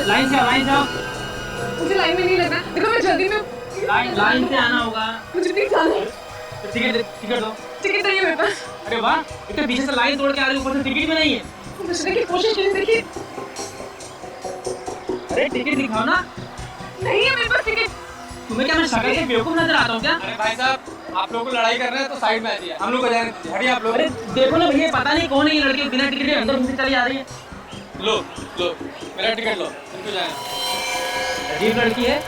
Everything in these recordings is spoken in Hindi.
लाइन से आओ। मुझे लाइन में नहीं लगना। देखो मैं जल्दी में लाइन से आना होगा। मुझे नहीं जाना है। टिकट दो। टिकट नहीं है मेरे पास। अरे वाह, इतने पीछे से लाइन तोड़ के आ रही, ऊपर से टिकट भी नहीं है। बचने की कोशिश कीजिए। देखिए अरे टिकट दिखाओ ना। नहीं है मेरे पास टिकट। तुम्हें क्या मैं शक्ल से बेवकूफ नजर आता हूँ क्या? अरे भाई साहब, आप लोगों को लड़ाई कर रहे हैं तो साइड में आइए, हम लोग को जाने दीजिए। हटिए आप लोग। अरे देखो ना भैया, पता नहीं कौन है ये लड़की, बिना टिकट के अंदर घुस के चली आ रही है। लो मेरा टिकट लो, इनको जाना। अजीब लड़की है।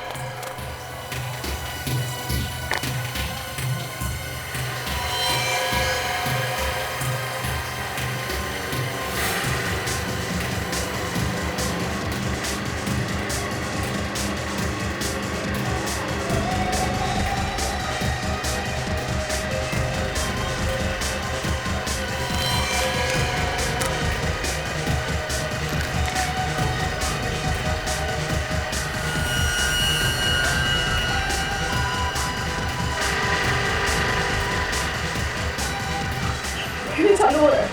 चालू हो रहा है।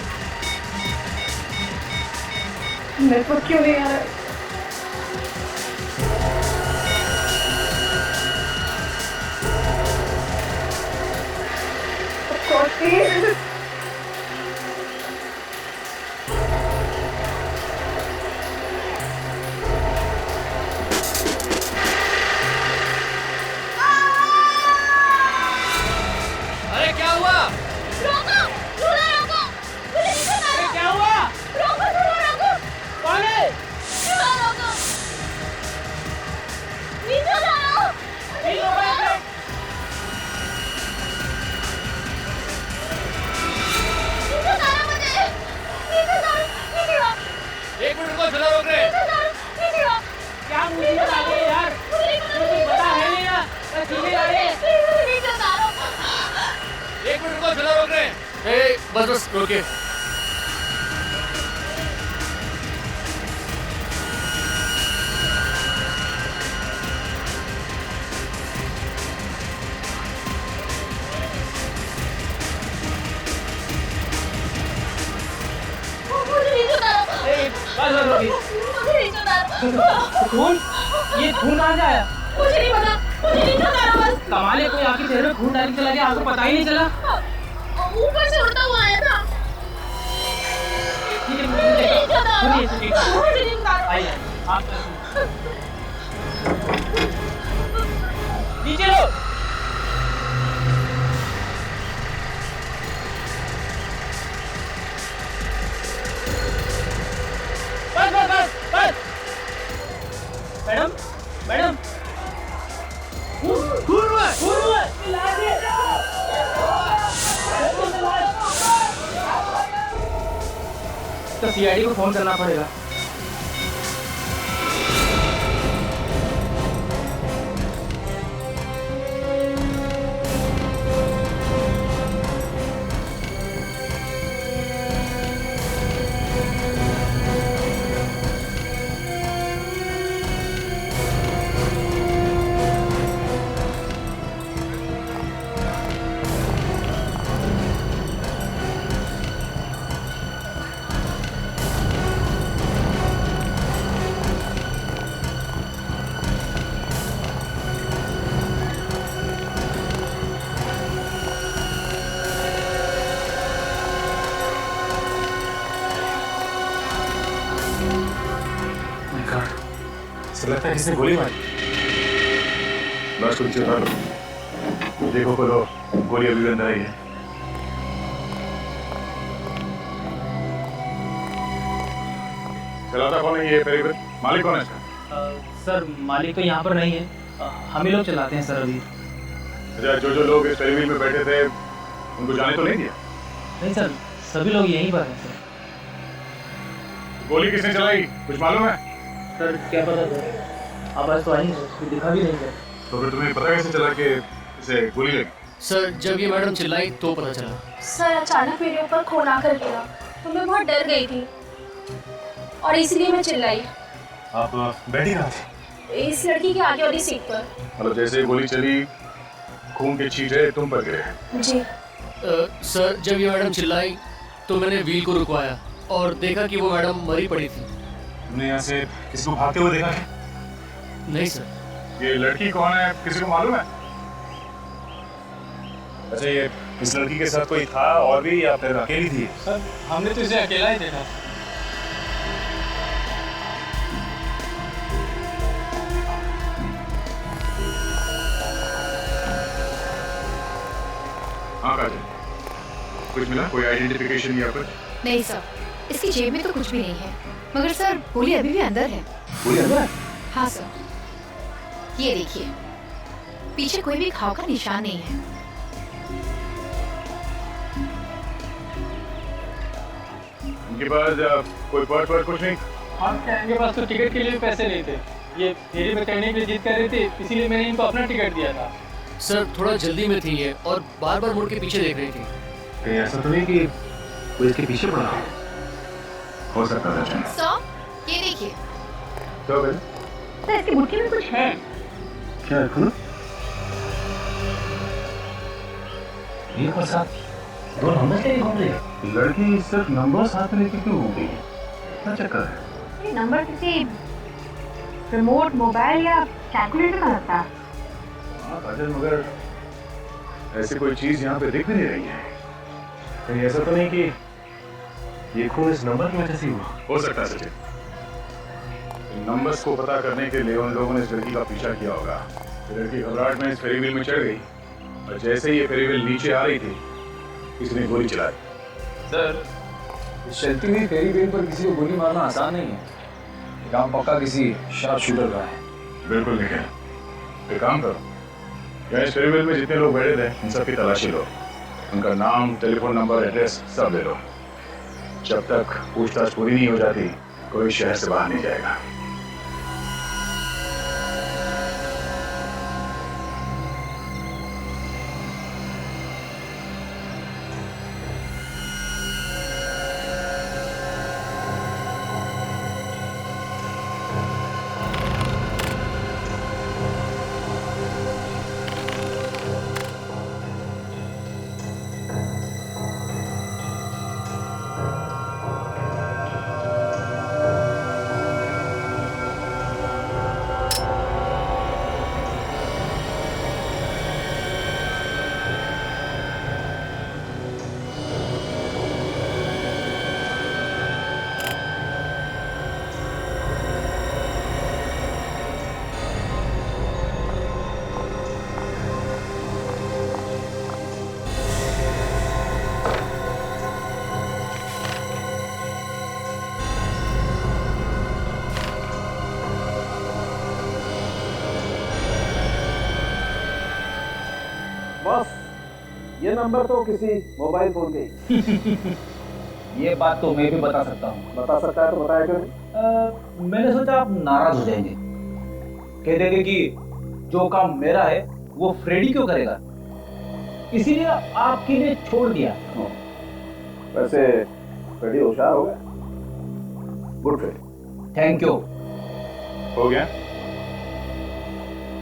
नेटवर्क क्यों नहीं आ रहा है? अरे क्या हुआ? रोको! झूला रोको! मुझे नीचे उतारो! क्या हुआ? रोको झूला रोको! कौन है? झूला रोको! नीचे उतारो! नीचे उतारो! नीचे उतारो मुझे! नीचे उतारो! नीचे आओ! एक मिनट रुको, झूला रोक रहे। नीचे उतारो! नीचे आओ! क्या मुझे बता दे यार, मुझे कुछ पता है नहीं ना। मैं सीधे आ रही है। प्लीज नीचे उतारो! एक मिनट रुको, झूला रोक रहे। बस रोके। मुझे नीचे उतारो! बस रोकी। मुझे नीचे उतारो! खून? ये खून कहाँ से आया? मुझे नहीं पता! मुझे नीचे उतारो बस! कमाल है, कोई आपके चेहरे में खून डाल के चला गया, आपको पता ही नहीं चला। ऊपर से उड़ता हुआ आया था। ठीक है, मुझे नीचे उतारो! सुनिए, सुनिए। मुझे नीचे उतारो! आइए, आप नीचे लो। बस। मैडम, खून हुआ है। तो सीआईडी को फोन करना पड़ेगा। लगता है किसी ने गोली मारी। लाश को नीचे उतार लो। देखो खोलो, गोली अभी भी अंदर आई है। चलाता कौन है ये पेरीवेट? मालिक कौन है इसका? सर मालिक तो यहाँ पर नहीं है, हम ही लोग चलाते हैं सर अभी। अच्छा, जो लोग इस पेरीवेट में बैठे थे उनको जाने तो नहीं दिया? नहीं सर, सभी लोग यहीं पर हैं सर। गोली किसने चलाई, कुछ मालूम है? सर क्या पता सर, आवाज तो आई नहीं, कुछ दिखा भी नहीं सर। तो फिर तुम्हें पता कैसे चला कि इसे गोली लगी? सर जब ये मैडम चिल्लाई तो पता चला। सर अचानक मेरे ऊपर खून आकर गिरा तो मैं बहुत डर गई थी और इसलिए मैं चिल्लाई। आप बैठी कहाँ थी? इस लड़की के आगे वाली सीट पर। मतलब जैसे ही गोली चली खून के छींटे तुम पर गिरे? जी। सर जब ये मैडम चिल्लाई तो मैंने व्हील को रुकवाया और देखा कि वो मैडम मरी पड़ी थी। तुमने यहाँ से किसी को भागते हुए देखा है? नहीं सर। ये लड़की कौन है, किसी को मालूम है? अच्छा, ये इस लड़की के साथ कोई था और भी या फिर अकेली थी? सर हमने तो इसे अकेला ही देखा। हाँ काजल, कुछ मिला? कोई आइडेंटिफिकेशन या कुछ? नहीं सर, इसकी जेब में तो कुछ भी नहीं है, मगर सर गोली अभी भी अंदर है। गोली अंदर है? हाँ सर, ये देखिए, पीछे कोई भी घाव का निशान नहीं है। उनके पास कोई पर्स वर्स कुछ नहीं? हाँ, इनके पास तो टिकट के लिए पैसे नहीं थे। ये फेरी में चढ़ने के लिए जिद कर रहे थे, इसीलिए मैंने इनको अपना टिकट दिया था। सर थोड़ा जल्दी में थी ये और बार बार मुड़ के पीछे देख रही थी। कहीं ऐसा तो नहीं कि कोई इसके पीछे पड़ा हो सकता है? सर ये देखिए। क्या भाई? सर इसकी मुट्ठी में कुछ है। क्या है? खुद ये और साथ दो नंबर से घूम रही है। लड़की सिर्फ नंबर साथ लेके क्यों घूम रही है? क्या चक्कर है? ये नंबर किसी रिमोट मोबाइल या कैलकुलेटर का लगता है। हाँ काजल, मगर ऐसी कोई चीज यहाँ पे दिख भी नहीं रही है। कहीं ऐसा तो नहीं कि ये खून इस नंबर की वजह से हुआ? हो सकता है सचिन। इन नंबर्स को पता करने के लिए उन लोगों ने इस लड़की का पीछा किया होगा। लड़की घबराहट में इस फेरी व्हील में चढ़ गई और जैसे ही ये फेरी व्हील नीचे आ रही थी, किसी ने गोली चलाई। सर, इस चलती हुई फेरी व्हील पर किसी को गोली मारना आसान नहीं है। ये काम पक्का किसी शार्प शूटर का है। बिल्कुल नहीं है। एक काम करो, यहाँ इस फेरी व्हील में जितने लोग बैठे थे इन सब की तलाशी लो। उनका नाम, टेलीफोन नंबर, एड्रेस सब ले लो। जब तक पूछताछ पूरी नहीं हो जाती, कोई शहर से बाहर नहीं जाएगा। बस ये नंबर तो किसी मोबाइल फोन के ये बात तो मैं भी बता सकता हूँ। बता सकता है तो बताया क्यों? मैंने सोचा आप नाराज हो जाएंगे, कह देंगे कि जो काम मेरा है वो फ्रेडी क्यों करेगा, इसीलिए आपके लिए छोड़ दिया। वैसे फ्रेडी होशियार हो गया। Good Freddy. Thank you. हो गया?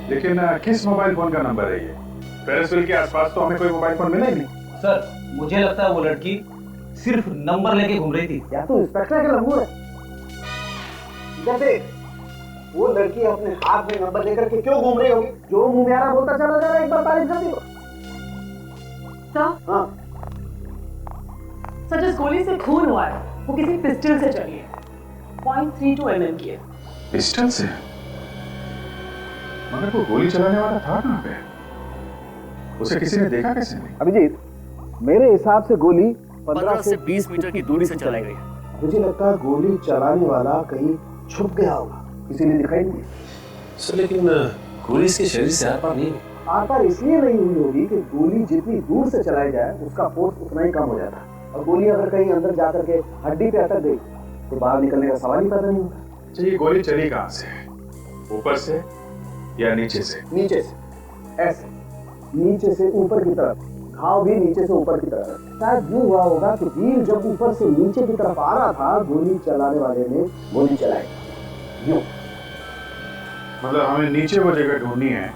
लेकिन किस मोबाइल फोन का नंबर है ये? पेरिसविल के आसपास तो हमें कोई मोबाइल फोन मिला ही नहीं। सर मुझे लगता है वो लड़की सिर्फ नंबर लेके घूम रही थी। या तो इंस्पेक्टर के लंबू है। इधर देख, वो लड़की अपने हाथ में नंबर लेकर के क्यों घूम रही होगी? जो मुंह में आ रहा बोलता चला जा रहा है, एक बार तारीफ कर दी। सर, हाँ सर जिस गोली से खून हुआ है वो किसी पिस्टल से चली है। 0.32 mm की है। पिस्टल से? मगर वो गोली चलाने वाला था कहाँ पे? उसे किसी ने देखा कैसे नहीं? अभिजीत, मेरे हिसाब से गोली 15 से 20 मीटर की दूरी से चलाई गई। मुझे लगता है गोली चलाने वाला कहीं छुप गया होगा, किसी ने दिखाई नहीं। सर लेकिन गोली इसके शरीर से आर पार नहीं। आर पार इसलिए नहीं हुई होगी कि गोली जितनी दूर से चलाई जाए उसका फोर्स उतना ही कम हो जाता है, और गोली अगर कहीं अंदर जाकर के हड्डी पे अटक गई तो बाहर निकलने का सवाल ही पैदा नहीं होगा। अच्छा, ये गोली चली कहाँ से? ऊपर से या नीचे से? नीचे से, ऐसे नीचे से ऊपर की तरफ, घाव भी नीचे से ऊपर की तरफ। शायद यूं हुआ होगा कि तीर जब ऊपर से नीचे की तरफ आ रहा था, गोली चलाने वाले ने गोली चलाई यूं। मतलब हमें नीचे वो जगह ढूंढनी है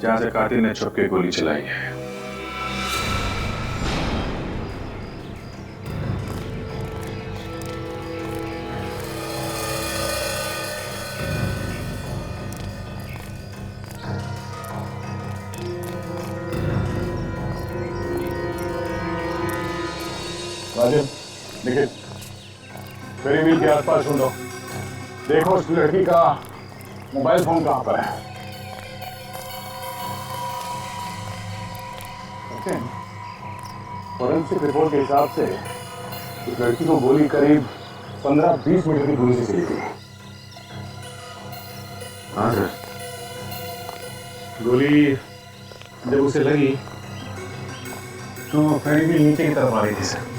जहां से कातिल ने छुप के गोली चलाई है। राजन, निखिल, फेरी व्हील के आसपास ढूंढो। देखो उस लड़की का मोबाइल फोन कहाँ पर है। फॉरेंसिक रिपोर्ट के हिसाब से उस लड़की को गोली करीब 15-20 मीटर की दूरी से चली थी। हाँ सर, गोली जब उसे लगी तो फेरी व्हील नीचे की तरफ आ रही थी सर,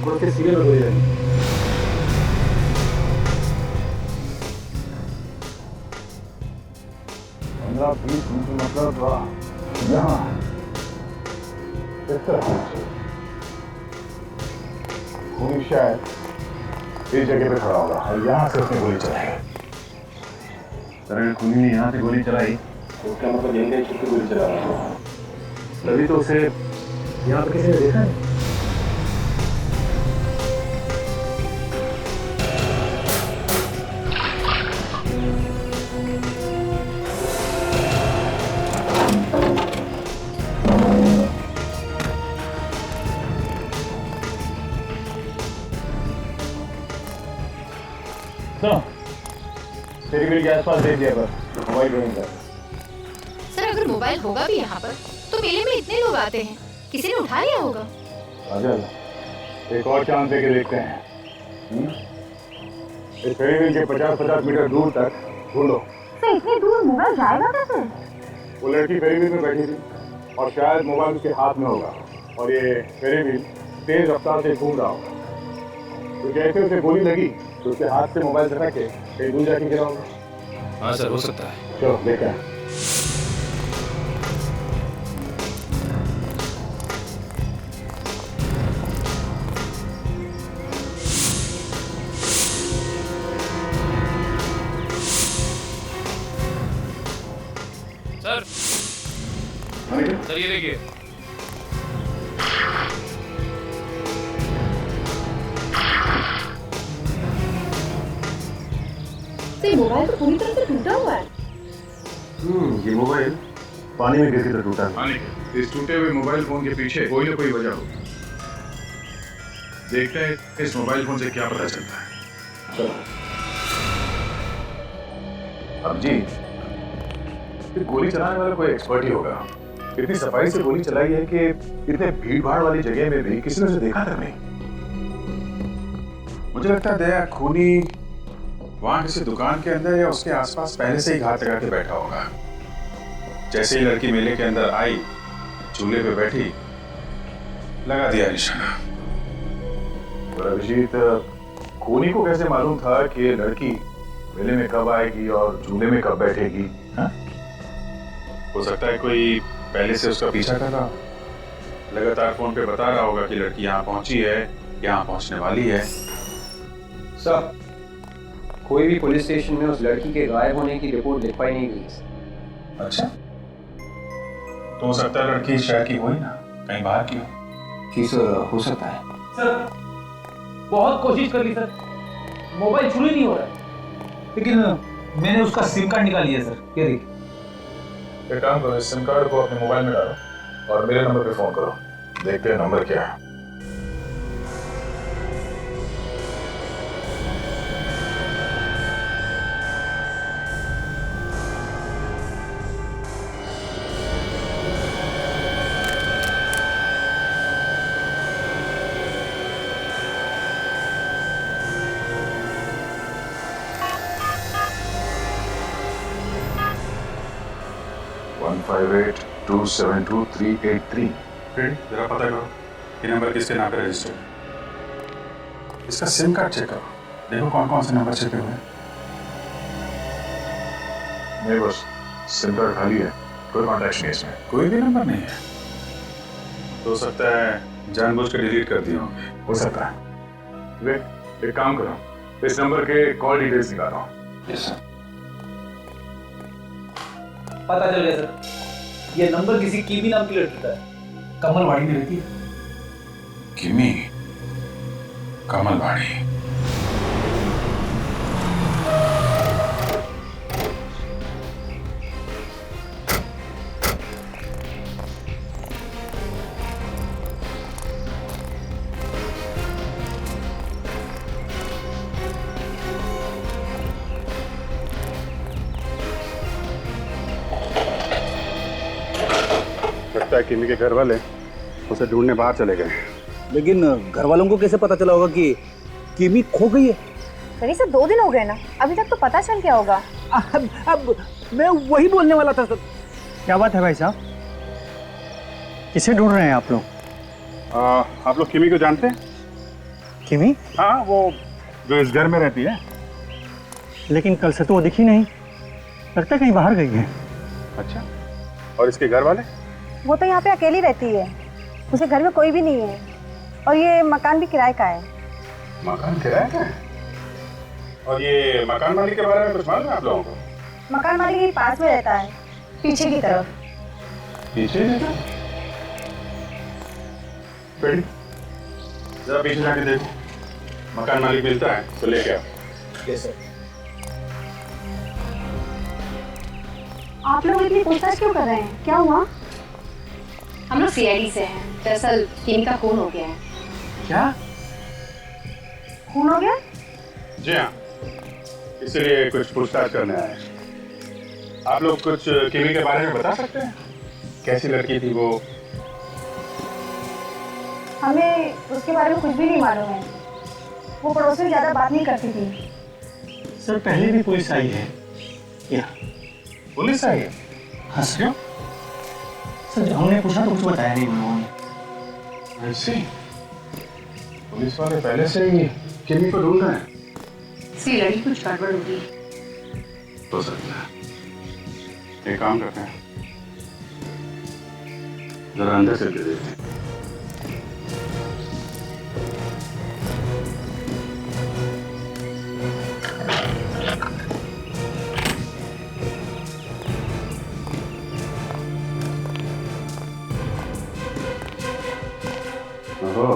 उसके सीने में गोली लगी। मतलब यहाँ इस तरह खूनी शायद इस जगह पे खड़ा होगा और यहाँ से उसने गोली चलाई। सर खूनी ने यहाँ से गोली चलाई तो उसका मतलब यहीं छुप के गोली चला रहा है, तभी तो उसे यहाँ पे किसी ने देखा नहीं। फेरी व्हील के आसपास देख लिया पर मोबाइल नहीं था। सर अगर मोबाइल होगा भी यहाँ पर तो मेले में इतने लोग आते हैं, किसी ने उठा लिया होगा। आजा, एक और चांस देके देखते हैं। इस फेरी व्हील के 50-50 मीटर दूर तक ढूंढो। तो इतनी दूर मोबाइल जाएगा कैसे? वो लड़की फेरी व्हील में बैठी थी और शायद मोबाइल उसके हाथ में होगा और ये फेरी व्हील तेज रफ्तार से घूम रहा होगा, तो जैसे उसे गोली लगी तो उसके हाथ से मोबाइल सटा के कहीं दूर जाके गिरा होगा। हाँ सर, हो सकता है। चलो देखते हैं। सर ये देखिए, तो मोबाइल तो पूरी तरह से टूटा हुआ है। ये मोबाइल पानी में गिर के टूटा है। इस टूटे हुए मोबाइल फोन के पीछे कोई ना कोई वजह होगी। देखते हैं इस मोबाइल फोन से क्या पता चलता है। चलो। अब जी, गोली चलाने वाला कोई एक्सपर्ट ही होगा। इतनी सफाई से गोली चलाई है कि इतने भीड़ भाड़ वाली जगह में भी किसी ने उसे देखा तक नहीं। मुझे लगता है दया खूनी वहां किसी दुकान के अंदर या उसके आसपास पहले से ही घात लगा के बैठा होगा। जैसे ही लड़की मेले के अंदर आई, चूल्हे पे बैठी, लगा दिया निशाना। और अभिजीत, खूनी को कैसे मालूम था कि ये लड़की मेले में कब आएगी और चूल्हे में कब बैठेगी? हा? हो सकता है कोई पहले से उसका पीछा कर रहा, लगातार फोन पे बता रहा होगा कि लड़की यहाँ पहुंची है, यहाँ पहुंचने वाली है। सर, कोई भी पुलिस स्टेशन में उस लड़की के गायब होने की रिपोर्ट लिखवाई नहीं गई। अच्छा, तो हो सकता है लड़की शहर की हो ही ना, कहीं बाहर की हो। जी सर, हो सकता है। सर बहुत कोशिश कर ली सर, मोबाइल शुरू ही नहीं हो रहा, लेकिन मैंने उसका सिम कार्ड निकाल लिया सर। ये देखिए। एक काम करो, इस सिम कार्ड को अपने मोबाइल में डालो और मेरे नंबर पे फोन करो, देखते हैं नंबर क्या है। जरा पता करो ये नंबर किसके नाम पे रजिस्टर्ड। इसका सिम कार्ड चेक करो, देखो कौन कौन से नंबर छपे हुए हैं। नहीं, बस सिम कार्ड खाली है, कोई कॉन्टैक्ट नहीं है इसमें, कोई भी नंबर नहीं है। तो हो सकता है जानबूझ कर डिलीट कर दिए होंगे, हो सकता है। वे एक काम करो, इस नंबर के कॉल डिटेल्स निकालो। Yes sir. पता चल गया सर, ये नंबर किसी कीमी नाम की लड़की का है, कमलवाड़ी में रहती है। किमी, कमलवाड़ी। लगता है किमी के घर वाले उसे ढूंढने बाहर चले गए। लेकिन घर वालों को कैसे पता चला होगा कि किमी खो गई है? सर सर 2 दिन हो गए ना, अभी तक तो पता चल गया होगा। अब मैं वही बोलने वाला था सर। क्या बात है भाई साहब, किसे ढूंढ रहे हैं आप लोग? आप लोग किमी को जानते हैं? किमी? हाँ, वो जो इस घर में रहती है। लेकिन कल से तो वो दिखी नहीं, लगता है कहीं बाहर गई है। अच्छा, और इसके घर वाले? वो तो यहाँ पे अकेली रहती है, उसे घर में कोई भी नहीं है, और ये मकान भी किराए का है। मकान किराए का है? और ये मकान मालिक के बारे में कुछ मालूम है आप लोगों को? मकान मालिक के पास में रहता है, पीछे की तरफ। पीछे रहता है? बेटी, जरा पीछे जाके देखो, मकान मालिक मिलता है तो लेके आओ। Yes sir. आप लोग इतनी पूछताछ क्यों कर रहे हैं, क्या हुआ? हम लोग सीआईडी से हैं। दरअसल किमी का खून हो गया है। क्या खून हो गया? जी हाँ, इसलिए कुछ पूछताछ करने आए। आप लोग कुछ किमी के बारे में बता सकते हैं? कैसी लड़की थी वो? हमें उसके बारे में कुछ भी नहीं मालूम है। वो पड़ोस में ज्यादा बात नहीं करती थी। सर, पहले भी पुलिस आई है यहाँ। पुलिस आई है? हाँ सर। सर, जब हमने पूछा तो कुछ बताया नहीं उन लोगों ने। ऐसे पुलिस वाले पहले से ही किमी को ढूंढ रहे हैं? इसकी लड़की कुछ गड़बड़ होगी। हो सकता है। एक काम करते हैं, जरा अंदर से देखते हैं। ओहो,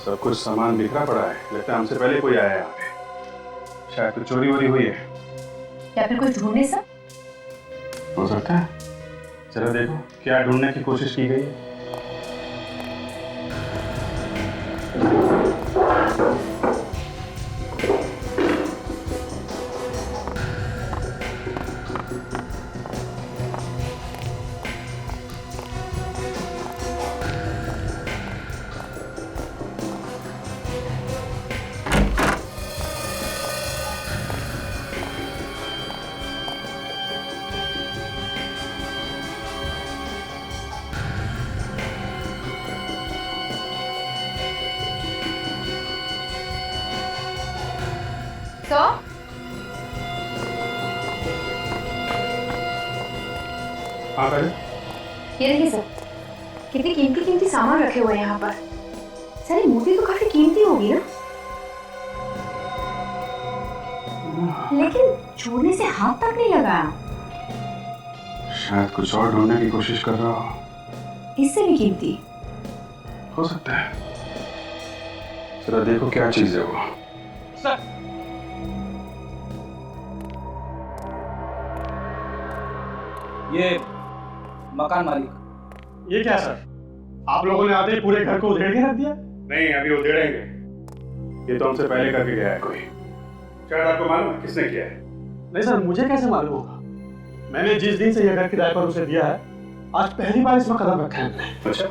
सब कुछ सामान बिखरा पड़ा है। लगता है हमसे पहले कोई आया है यहाँ पे। शायद कुछ चोरी वोरी हुई है या फिर कुछ ढूंढने सब। हो सकता है। चलो देखो क्या ढूंढने की कोशिश की गई है। तो हाँ करें। ये देखिए सर, कितनी कीमती सामान रखे हुए हैं यहाँ पर। सर, ये मूर्ति तो काफी कीमती होगी ना, लेकिन छोड़ने से हाथ तक नहीं लगाया। शायद कुछ और ढूंढने की कोशिश कर रहा हो। इससे भी कीमती हो सकता है। जरा देखो क्या चीज है वो। सर, ये मकान मालिक। ये क्या सर, आप लोगों ने आते ही पूरे घर को उधेड़ के रख दिया? नहीं, अभी उधेड़ेंगे। ये तो हमसे पहले करके गया है कोई। शायद आपको मालूम है किसने किया है? नहीं सर, मुझे कैसे मालूम होगा? मैंने जिस दिन से यह घर किराए पर उसे दिया है, आज पहली बार इसमें कदम रखा है हमने। अच्छा,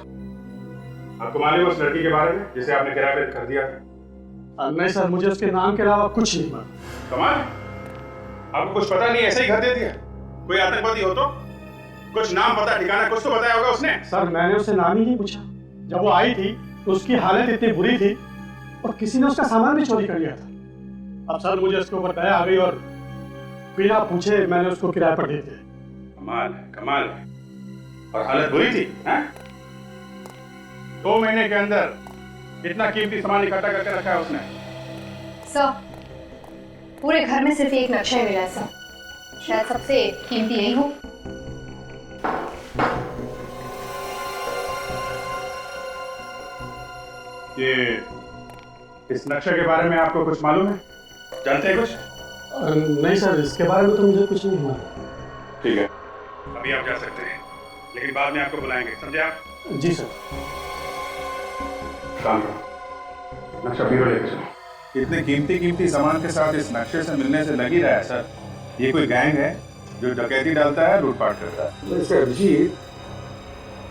आपको मालूम है उस लड़की के बारे में जिसे आपने किराए पे कर दिया था? नहीं सर, मुझे उसके नाम के अलावा कुछ नहीं मालूम। कमाल, आपको कुछ पता नहीं, ऐसे ही घर दे दिया? कोई आतंकवादी हो तो कुछ नाम पता ठिकाना कुछ तो बताया होगा उसने। सर, मैंने उससे नाम ही नहीं पूछा। जब वो आई थी तो उसकी हालत इतनी बुरी थी और किसी ने उसका सामान भी चोरी कर लिया था। अब सर, मुझे उसके ऊपर दया आ गई और बिना पूछे मैंने उसको किराए पर दे दिया। कमाल है, कमाल है। और हालत बुरी थी, हैं? 2 महीने के अंदर इतना कीमती सामान इकट्ठा करके रखा है उसने। सर, पूरे घर में सिर्फ एक नक्शा ही मिला है सर। शायद सबसे कीमती यही हो। ये इस नक्शे के बारे में आपको कुछ मालूम है? जानते हैं कुछ? नहीं सर, इसके बारे में तो मुझे कुछ नहीं मालूम। ठीक है, अभी आप जा सकते हैं, लेकिन बाद में आपको बुलाएंगे, समझे आप? जी सर। काम करो, नक्शा बीरो लेके चलो। इतने कीमती सामान के साथ इस नक्शे से मिलने से लग ही रहा है सर, ये कोई गैंग है जो डकैती डालता है, लूटपाट करता है। मिस्टर अभिजीत,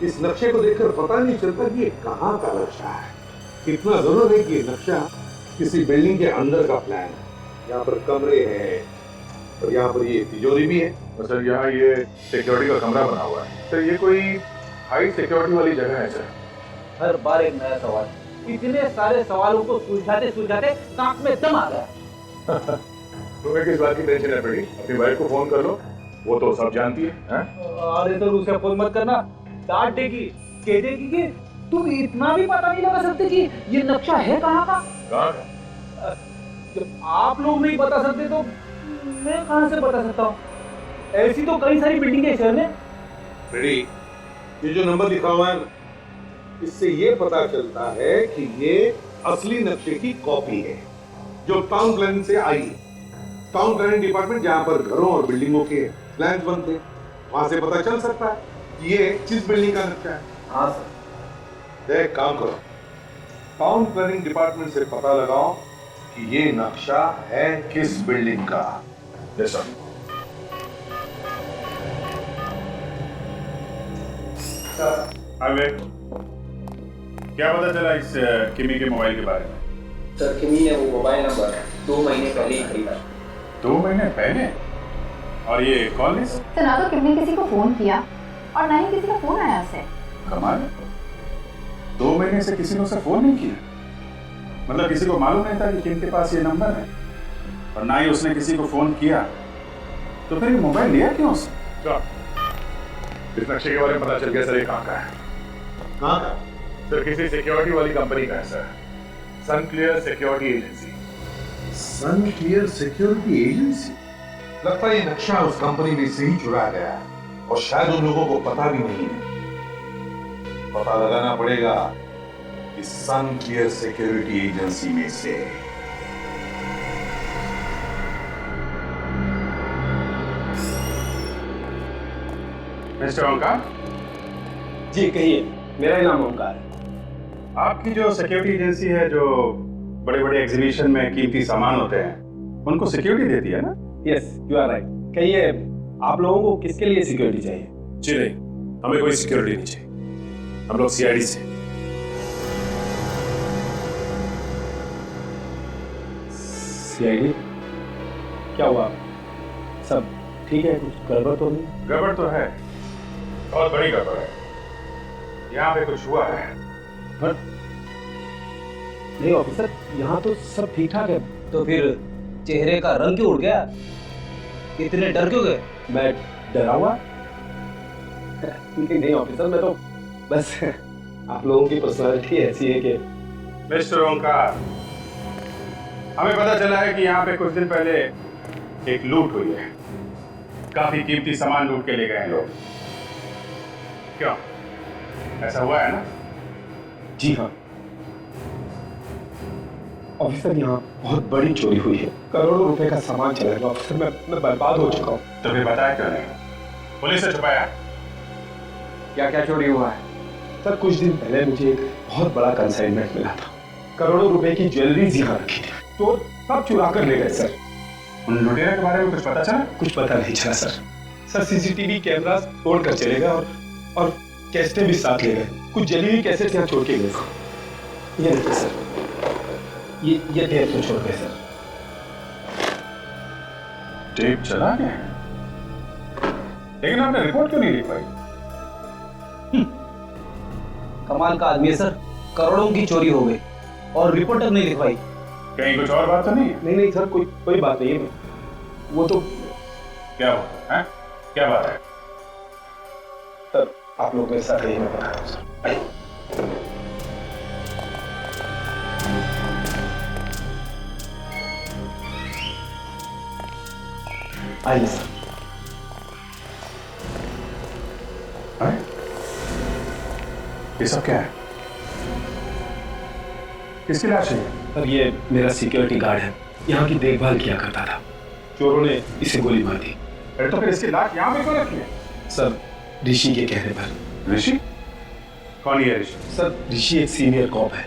इस नक्शे को देखकर पता नहीं चलता कि ये कहाँ का नक्शा है। इतना जरूर है कि ये नक्शा किसी बिल्डिंग के अंदर का प्लान है। यहाँ पर कमरे हैं और यहाँ पर ये तिजोरी भी है। तो सर यहाँ ये सिक्योरिटी का कमरा बना हुआ है। सर ये कोई हाई सिक्योरिटी वाली जगह है सर? हर बार एक नया सवाल। इतने सारे सवालों को सुलझाते सुलझाते नाक में दम आ गया। तुम्हें किस बात की टेंशन है बेटी? अपनी वाइफ को फोन कर लो, वो तो सब जानती है। अरे तो उसे फोन मत करना, डांट देगी, कह देगी कि तुम इतना भी पता नहीं लगा सकते कि ये नक्शा है कहाँ का। जब आप लोग नहीं बता सकते तो मैं कहाँ से बता सकता हूँ? ऐसी तो कई सारी बिल्डिंग है शहर में। बेटी, ये जो नंबर लिखा हुआ है इससे ये पता चलता है कि ये असली नक्शे की कॉपी है जो टाउन प्लानिंग से आई है। टाउन प्लानिंग डिपार्टमेंट जहाँ पर घरों और बिल्डिंगों के प्लान बनते हैं, वहां से पता चल सकता है कि ये किस बिल्डिंग का नक्शा है। हाँ सर। एक काम करो, टाउन प्लानिंग डिपार्टमेंट से पता लगाओ कि ये नक्शा है किस बिल्डिंग का। Yes sir. क्या पता चला इस किमी के मोबाइल के बारे में? सर किमी ने वो मोबाइल नंबर 2 महीने पहले ही खरीदा। 2 महीने पहले? और ये कॉल लिस्ट? तो ना तो किमी ने किसी को फोन किया और ना ही किसी का फोन आया उसे। कमाल, 2 महीने से किसी ने उसे फोन नहीं किया। मतलब किसी को मालूम नहीं था कि किम के पास ये नंबर है और ना ही उसने किसी को फोन किया, तो फिर ये मोबाइल लिया क्यों उसने? इस नक्शे के बारे में पता चल गया सर, ये कहाँ का है? कहाँ का? सर किसी सिक्योरिटी वाली कंपनी का है सर, सन क्लियर सिक्योरिटी एजेंसी। सन क्लियर सिक्योरिटी एजेंसी? लगता है ये नक्शा उस कंपनी में से ही चुराया गया है और शायद उन लोगों को पता भी नहीं है। पता लगाना पड़ेगा कि सन क्लियर सिक्योरिटी एजेंसी में से। मिस्टर ओंकार जी कहिए। मेरा ही नाम ओंकार है। आपकी जो सिक्योरिटी एजेंसी है, जो बड़े बड़े एग्जीबिशन में कीमती सामान होते हैं, उनको सिक्योरिटी देती है ना? Yes, you are right. कहिए, आप लोगों को किसके लिए सिक्योरिटी चाहिए? जी नहीं, हमें कोई सिक्योरिटी नहीं चाहिए। हम लोग सीआईडी से। सीआईडी? क्या हुआ? सब ठीक है? कुछ गड़बड़ तो नहीं? गड़बड़ तो है, बहुत बड़ी गड़बड़ है। यहाँ पे कुछ हुआ है। पर नहीं ऑफिसर, यहाँ तो सब ठीक ठाक है। तो फिर चेहरे का रंग क्यों उड़ गया? इतने डर क्यों गए? मैं डरा हुआ? नहीं ऑफिसर, मैं तो बस आप लोगों की पर्सनालिटी ऐसी है कि। मिस्टर ओंकार, हमें पता चला है कि यहाँ पे कुछ दिन पहले एक लूट हुई है। काफी कीमती सामान लूट के ले गए हैं लोग। क्यों, ऐसा हुआ है ना? जी हाँ ऑफिसर, यहाँ बहुत बड़ी चोरी हुई है। करोड़ों रुपए का सामान चला गया ऑफिसर। मैं बर्बाद हो चुका हूँ। तो फिर बताया क्यों नहीं? पुलिस से छुपाया? क्या क्या चोरी हुआ है? सर कुछ दिन पहले मुझे एक बहुत बड़ा कंसाइनमेंट मिला था। करोड़ों रुपए की ज्वेलरीज यहाँ रखी थी, तो सब चुरा कर ले गए सर। उन लुटेरे के बारे में कुछ पता चला? कुछ पता नहीं चला सर सीसीटीवी कैमरा तोड़ कर चले गए और कैसेटें भी साथ ले गए। कुछ जली हुई कैसेट यहाँ छोड़ के गए। ये देखिए सर, ये टेप तो छोड़ गए सर। टेप चला गया, लेकिन आपने रिपोर्ट क्यों नहीं लिख पाई? कमाल का आदमी है सर, करोड़ों की चोरी हो गई और रिपोर्ट तक नहीं लिखवाई। कहीं कुछ और बात तो नहीं? नहीं सर, कोई बात नहीं है। वो तो क्या हुआ है? क्या बात है? सर आप लोग मेरे साथ रहिए, मैं बता रहा हूँ सर। आइए सर। ये सब क्या है? किसकी लाश है? सर ये मेरा सिक्योरिटी गार्ड है, यहाँ की देखभाल किया करता था। चोरों ने इसे गोली मार दी। तो फिर इसकी लाश यहाँ पे क्यों रखी है? सर ऋषि के कहने पर। ऋषि? कौन है ऋषि? सर ऋषि एक सीनियर कॉप है।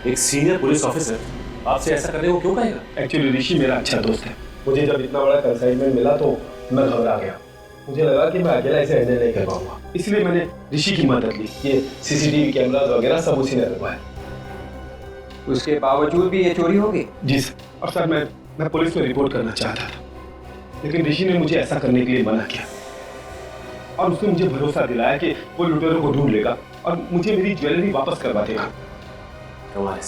एक सीनियर पुलिस ऑफिसर आपसे ऐसा करने को क्यों कहेगा? एक्चुअली ऋषि मेरा अच्छा दोस्त है। मुझे जब इतना बड़ा कंसाइनमेंट मिला तो मैं घबरा गया। मुझे लगा कि मैं अकेला इसे हैंडल नहीं कर पाऊंगा, इसलिए मैंने ऋषि की मदद ली। ये सीसीटीवी कैमरास वगैरह सब उसी ने लगवाए। उसके बावजूद भी ये चोरी होगी? जी सर। और सर मैं पुलिस में रिपोर्ट करना चाहता था, लेकिन ऋषि ने मुझे ऐसा करने के लिए मना किया और उसने मुझे भरोसा दिलाया कि वो लुटेरों को ढूंढ लेगा और मुझे मेरी ज्वेलरी वापस करवा देगा। कमाल है,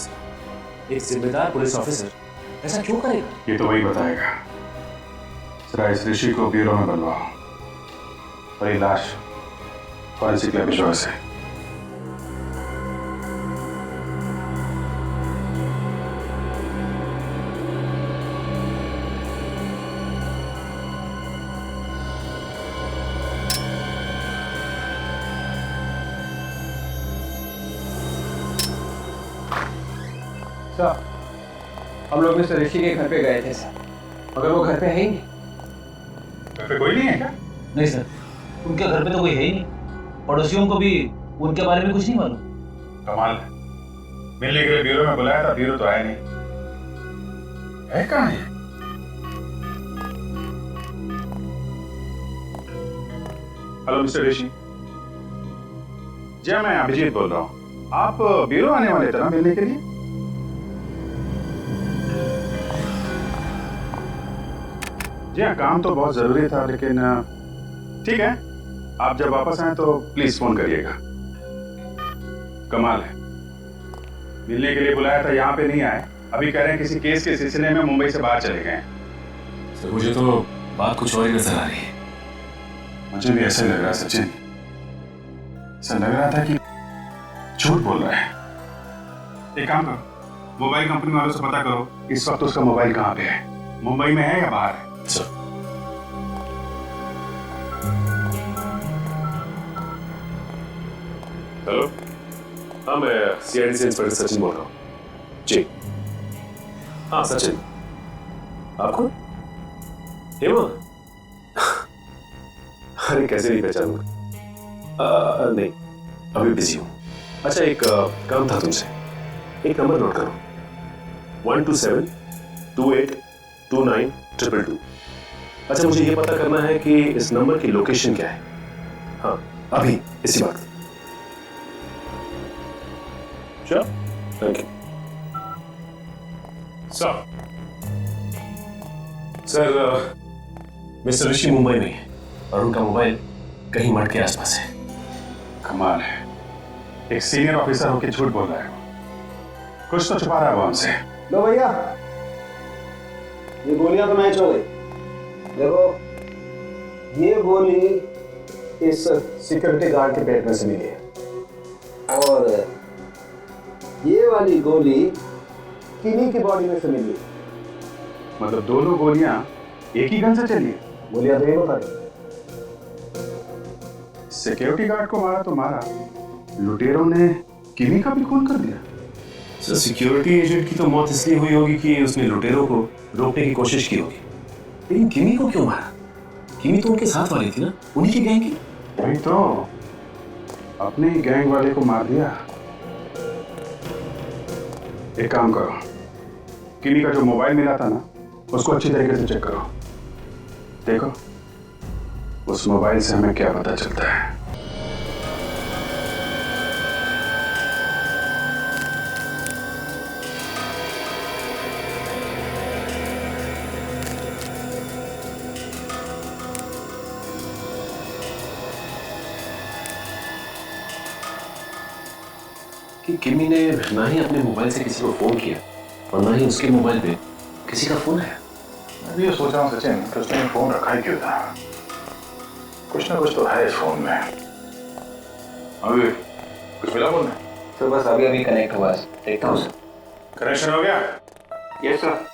एक जिम्मेदार पुलिस ऑफिसर ऐसा क्यों करेगा? ये तो वही बताएगा। जरा इस ऋषि को ब्यूरो में बुलवाओ और ये लाश फॉरेंसिक लैब भिजवाओ इसे। सर, हम लोग मिस्टर ऋषि के घर पे गए थे सर, मगर वो घर पे है ही नहीं। घर पे कोई नहीं है क्या? नहीं सर, उनके घर पे तो कोई है ही नहीं। पड़ोसियों को भी उनके बारे में कुछ नहीं मालूम। कमाल है, मिलने के लिए ब्यूरो में बुलाया था, ब्यूरो तो आया नहीं। है कहाँ है? हेलो मिस्टर ऋषि जी, मैं अभिजीत बोल रहा हूँ। आप ब्यूरो आने वाले थे ना मिलने के लिए? जी हाँ, काम तो बहुत जरूरी था, लेकिन ठीक है, आप जब वापस आए तो प्लीज फोन करिएगा। कमाल है, मिलने के लिए बुलाया था, यहाँ पे नहीं आए। अभी कह रहे हैं किसी केस के सिलसिले में मुंबई से बाहर चले गए। सर मुझे तो बात कुछ और ही नजर आ रही है। मुझे भी ऐसा लग रहा है सचिन, ऐसा लग रहा था कि झूठ बोल रहा है। एक काम करो, मोबाइल कंपनी वालों से पता करो इस वक्त उसका मोबाइल कहाँ पे है, मुंबई में है या बाहर है। सर हेलो, हाँ मैं सीआईडी से इंस्पेक्टर सचिन बोल रहा हूँ। जी हाँ सचिन, आपको हेमा? अरे कैसे नहीं पहचानूंगा? नहीं अभी बिजी हूँ। अच्छा एक काम था तुमसे, एक नंबर नोट करो, 127282922। अच्छा मुझे ये पता करना है कि इस नंबर की लोकेशन क्या है। हाँ अभी इसी वक्त। Sure, thank you sir. Mister Rishi Mumbai में है और उनका मोबाइल कहीं मठ के आसपास है। कमाल है, एक सीनियर ऑफिसर होकर झूठ बोल रहा है। कुछ तो छुपा रहा है वो हमसे। लो भैया, ये गोलियां तो मैच हो गई। देखो, ये गोली इस सिक्योरिटी गार्ड के पेट में से मिली है और ये वाली गोली किन्हीं की बॉडी में से मिली है। मतलब दोनों गोलियां एक ही गन से चली है? गोलियां तो एक बता रही। सिक्योरिटी गार्ड को मारा तो मारा, लुटेरों ने किमी का भी खून कर दिया। सर सिक्योरिटी एजेंट की तो मौत इसलिए हुई होगी कि उसने लुटेरों को रोकने की कोशिश की होगी, लेकिन किमी को क्यों मारा? किमी तो उनके साथ वाली थी ना, उन्हीं की गैंग की। वही तो, अपने ही गैंग वाले को मार दिया। एक काम करो, किमी का जो मोबाइल मिला था ना, उसको अच्छी तरीके से चेक करो। देखो उस मोबाइल से हमें क्या पता चलता है। कि किमी ने ना ही अपने मोबाइल से किसी को फोन किया और ना ही उसके मोबाइल पे किसी का फोन आया। मैं भी ये सोच रहा हूँ सचिन कि उसने फोन रखा ही क्यों था। कुछ ना कुछ तो है इस फोन में। अभी कुछ मिला फोन में? तो बस अभी कनेक्ट हुआ है, देखता हूँ सर। कनेक्शन हो गया? Yes sir.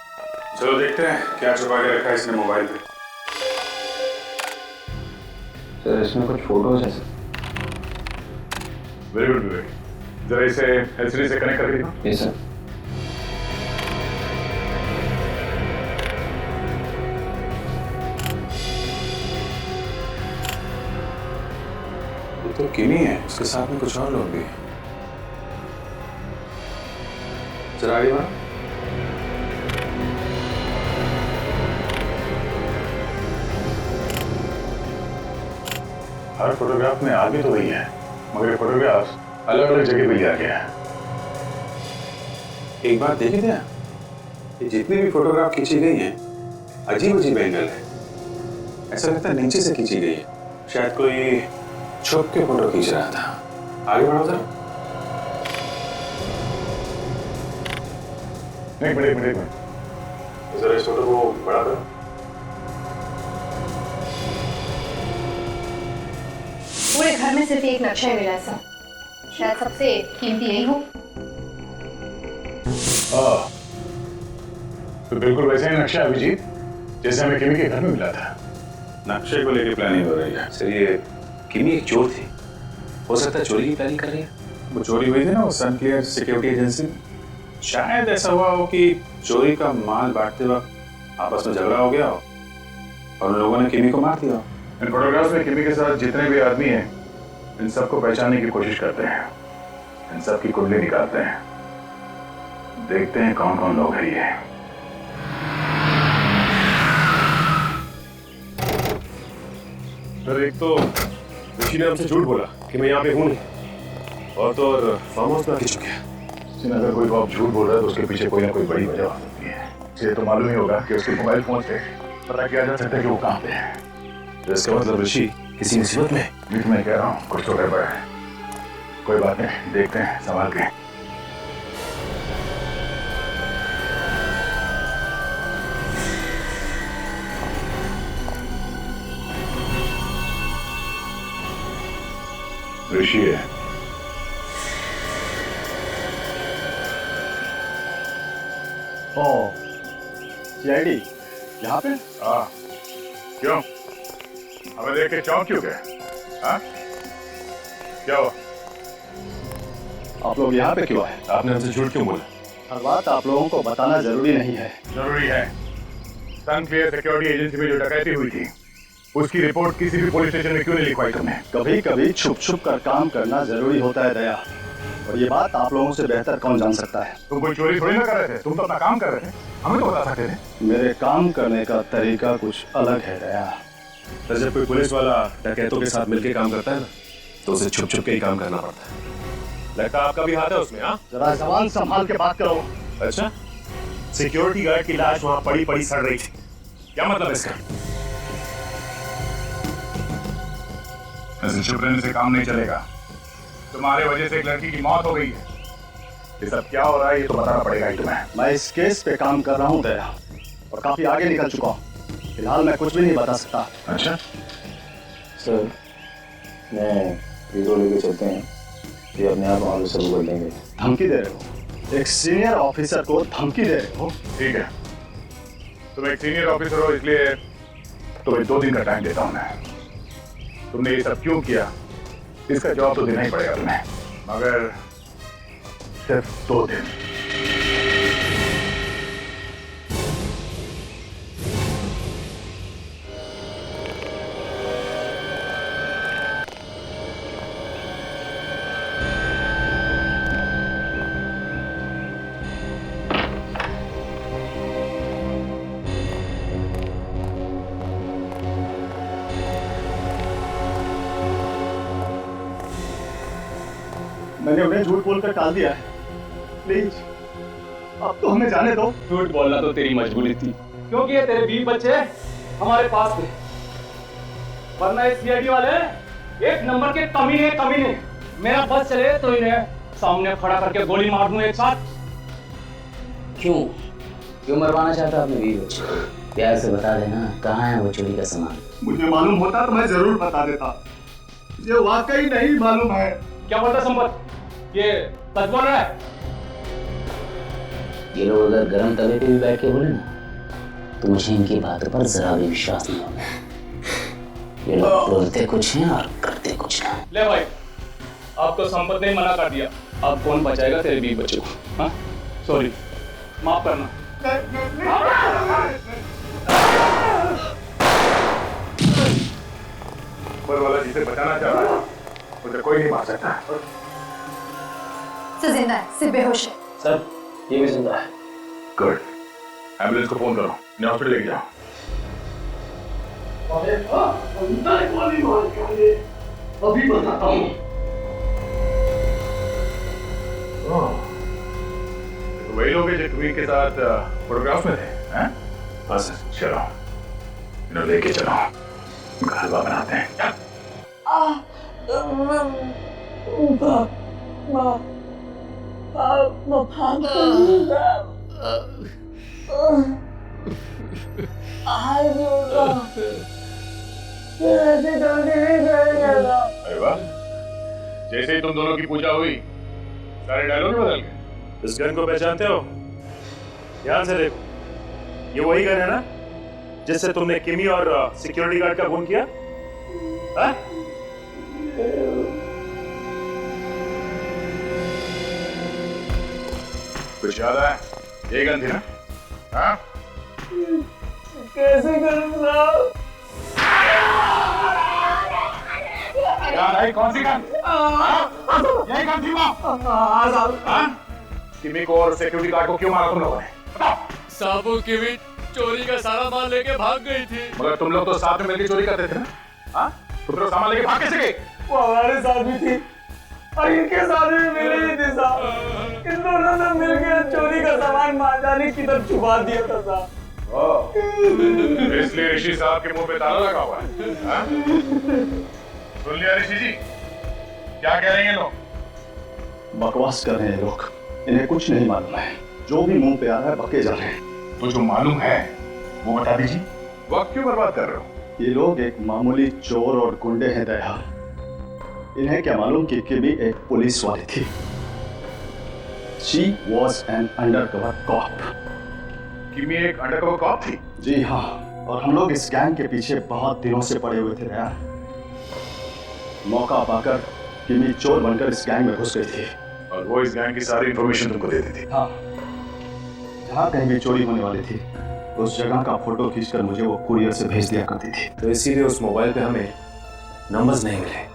चलो देखते हैं क्या छुपा के रखा है इसने मोबाइल पे। सर इसमें कुछ फोटोज है सर। वेरी गुड वेरी, जरा इसे एलसीडी से कनेक्ट करके दिखाओ। Yes sir. तो किमी है, उसके साथ में कुछ और लोग भी हैं। जरा आगे बढ़ो। हर फोटोग्राफ में आदमी तो वही है, मगर ये फोटोग्राफ अलग अलग जगह पे लिया गया है। एक बात देखी थे, ये जितनी भी फोटोग्राफ खींची गई हैं अजीब अजीब एंगल है। ऐसा लगता है नीचे से खींची गई है, शायद कोई छुप के फोटो खींच रहा था। आगे बढ़ो जरा। एक मिनट जरा इस फोटो को बड़ा करो। पूरे घर में सिर्फ एक नक्शा ही मिला है सर, शायद सबसे कीमती यही हो। तो बिल्कुल वैसा ही नक्शा अभिजीत जैसे हमें किमी के घर में मिला था। नक्शे को लेकर प्लानिंग हो रही है। सर ये किमी एक चोर थी, हो सकता है चोरी की प्लानिंग कर रही है। वो चोरी हुई थी ना वो सनक्लियर सिक्योरिटी एजेंसी में, शायद ऐसा हुआ हो कि चोरी का माल बांटते वक्त आपस में झगड़ा हो गया हो और उन लोगों ने किमी को मार दिया। इन फोटोग्राफ्स में किमी के साथ जितने भी आदमी हैं इन सबको पहचानने की कोशिश करते हैं, इन सब की कुंडली निकालते हैं, देखते हैं कौन कौन लोग हैं ये। सर एक तो ऋषि ने हमसे झूठ बोला कि मैं यहाँ पे हूँ नहीं, और तो और फार्म हाउस में आके चुके हैं। अगर कोई बाप झूठ बोल रहा है तो उसके पीछे कोई ना कोई बड़ी वजह हो सकती है। इसे तो मालूम ही होगा कि उसके मोबाइल फोन से पता किया जा सकता है कि वो कहाँ पे है। तो इसका मतलब ऋषि किसी मुसीबत में? मैं कह रहा हूँ कुछ तो गड़बड़ है। कोई बात नहीं, देखते हैं संभाल के। ऋषि है। सीआईडी यहाँ पे? हाँ, क्यों? हमें देख के चौंक क्यों गए? हाँ? क्या हुआ? आप लोग यहाँ पे क्यों आए? आपने हमसे झूठ क्यों बोला? हर बात आप लोगों को बताना जरूरी नहीं है। जरूरी है। सनक्लियर सिक्योरिटी एजेंसी में जो डकैती हुई थी उसकी रिपोर्ट किसी भी पुलिस स्टेशन में क्यों नहीं लिखवाई तुमने? कभी कभी छुप छुप कर काम करना जरूरी होता है दया, और ये बात आप लोगों से बेहतर कौन जान सकता है। तुम कोई चोरी थोड़ी ना कर रहे थे, तुम तो अपना काम कर रहे थे, हमें तो बता सकते थे। मेरे काम करने का तरीका कुछ अलग है दया। तो जब कोई पुलिस वाला डकैतों के साथ मिलकर काम करता है ना तो उसे छुप छुप के ही काम करना पड़ता है। लगता है आपका भी हाथ है उसमें? हाँ, जरा जबान संभाल के बात करो। अच्छा, सिक्योरिटी गार्ड की लाश वहां पड़ी पड़ी सड़ रही थी, क्या मतलब इसका? ऐसे चुप रहने से काम नहीं चलेगा। तुम्हारे वजह से एक लड़की की मौत हो गई है। ये सब क्या हो रहा है ये तो बताना पड़ेगा ही तुम्हें। मैं इस केस पे काम कर रहा हूँ दया, और काफी आगे निकल चुका हूँ। फिलहाल मैं कुछ भी नहीं बता सकता। अच्छा सर, मैं हीरो लेके चलते हैं, ये अपने आप वहाँ सब बोल देंगे। धमकी दे रहे हो? एक सीनियर ऑफिसर को धमकी दे रहे हो? ठीक है, तुम एक सीनियर ऑफिसर हो इसलिए तुम्हें 2 दिन का टाइम देता हूँ मैं। तुमने ये सब क्यों किया इसका जवाब तो देना ही पड़ेगा तुम्हें, मगर सिर्फ 2 दिन। मैंने उन्हें झूठ बोलकर टाल दिया है, प्लीज अब तो हमें जाने दो। झूठ बोलना तो तेरी मजबूरी थी, क्योंकि ये तेरे 20 बच्चे हमारे पास थे, वरना इस सीआईडी वाले एक नंबर के कमीने। मेरा बस चले तो इन्हें सामने खड़ा करके गोली मार दूं एक साथ। क्यों मरवाना चाहता आपने 20 बच्चे? प्यार से बता देना कहाँ है वो चोरी का सामान। मुझे मालूम होता तो मैं जरूर बता देता, मुझे वाकई नहीं मालूम है। क्या बोलता संपत, ये सच बोल रहा है? ये लोग अगर गर्म तवे पे भी बैठ के बोले ना तो मुझे इनकी बातों पर जरा भी विश्वास नहीं होगा। ये लोग बोलते कुछ हैं और करते कुछ नहीं। ले भाई, अब तो संपत ने मना कर दिया, अब कौन बचाएगा तेरे 20 बच्चों को? हाँ, सॉरी, माफ करना। ऊपर वाला जिसे बचाना चाह रहा है उसे कोई नहीं मार सकता। सर जिंदा है, सिर्फ बेहोश है। सर ये भी जिंदा है। गुड, एम्बुलेंस को फोन करो, इन्हें हॉस्पिटल लेके जाओ। अभी बताता हूँ। तो वही लोग हैं जो तुम्ही के साथ फोटोग्राफ में थे, हैं? हाँ सर। चलो, इन्हें लेके चलो, उनका हलवा बनाते हैं। चल। अरे वाह, जैसे ही तुम दोनों की पूजा हुई सारे डायलॉग बदल गए। इस गन को पहचानते हो? ध्यान से देखो, ये वही गन है ना जिससे तुमने किमी और सिक्योरिटी गार्ड का खून किया? हाँ? कुछ याद आया? ये गन थी ना? हाँ? कैसे करूं साहब? याद आई कौन सी गन? यही गन थी वो? किमी को और सिक्योरिटी गार्ड को क्यों मारा तुम लोगों ने? साहब वो किमी चोरी का सारा माल लेके भाग गई थी। मगर तुम लोग तो साथ में मिलकर चोरी करते थे ना? हाँ? तुम लोग सामान लेके भाग कैसे गए? वो हमारे साथ भी थी और इनके साथ भी मिली ही थी साहब। इन दोनों ने मिलकर चोरी का सामान मांझाने की तरफ छुपा दिया था साहब। इसलिए ऋषि साहब के मुंह पे ताला लगा हुआ है। हाँ? सुन लिया ऋषि जी? क्या कह रहे हैं लोग? बकवास कर रहे हैं लोग, इन्हें कुछ नहीं मालूम है। जो भी मुंह पे आ रहा है बके जा रहे हैं। तो जो मालूम है वो बता दीजिए। वक्त क्यों बर्बाद कर रहे हो? ये लोग एक मामूली चोर और गुंडे हैं दया। इन्हें क्या मालूम कि किमी एक पुलिस वाली थी। She was an undercover cop. किमी एक अंडरकवर कॉप थी? जी हाँ, और हम लोग इस गैंग के पीछे बहुत दिनों से पड़े हुए थे दया। मौका पाकर किमी चोर बनकर इस गैंग में घुस गई थी। और वो इस गैंग की सारी इंफॉर्मेशन तुमको देती थी? हाँ, जहाँ कहीं भी चोरी होने वाली थी उस जगह का फोटो खींचकर मुझे वो कुरियर से भेज दिया करती थी। तो इसीलिए उस मोबाइल पे हमें नंबर्स नहीं मिले,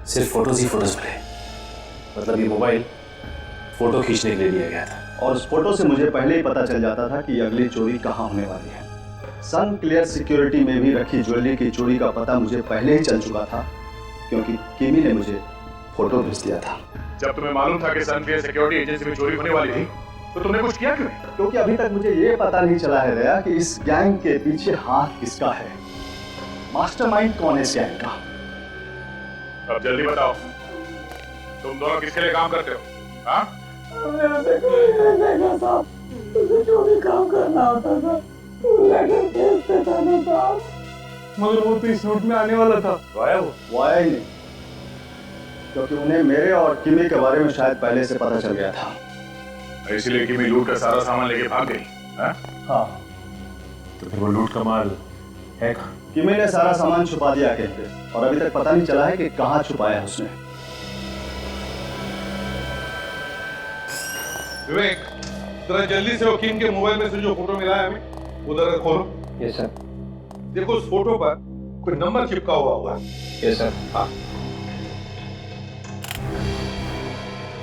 सिर्फ फोटोज ही फोटोज मिले। मतलब ये मोबाइल फोटो खींचने के लिए दिया गया था। और उस फोटो से मुझे पहले ही पता चल जाता था कि अगली चोरी कहाँ होने वाली है। सन क्लियर सिक्योरिटी में भी रखी ज्वेलरी की चोरी का पता मुझे पहले ही चल चुका था, क्योंकि किमी ने मुझे फोटो भेज दिया था। जब तुम्हें मालूम था कि सन क्लियर सिक्योरिटी एजेंसी में चोरी होने वाली थी, तो तुमने कुछ किया क्यों? क्योंकि अभी तक मुझे ये पता नहीं चला है दया कि इस गैंग के पीछे हाथ किसका है। मास्टरमाइंड कौन है इस गैंग का? अब जल्दी बताओ, तुम दोनों किसके लिए काम करते हो? हाँ? देखा साहब, मुझे जो भी काम करना होता था लेटर भेजते था ना साहब। मगर वो तो इस रूट में आने वाला था। वो आया ही नहीं, क्योंकि उन्हें मेरे और किमी के बारे में शायद पहले से पता चल गया था। इसलिए किमी लूट का सारा सामान लेके भाग गई। हाँ। तो फिर वो लूट का माल है कहाँ? किमी ने सारा सामान छुपा दिया कहीं पे, और अभी तक पता नहीं चला है कि कहाँ छुपाया है उसने। विवेक, जरा जल्दी से वकील के मोबाइल में से जो फोटो मिला है हमें उधर खोलो। Yes sir. देखो उस फोटो पर कोई नंबर चिपका हुआ होगा। Yes sir. हाँ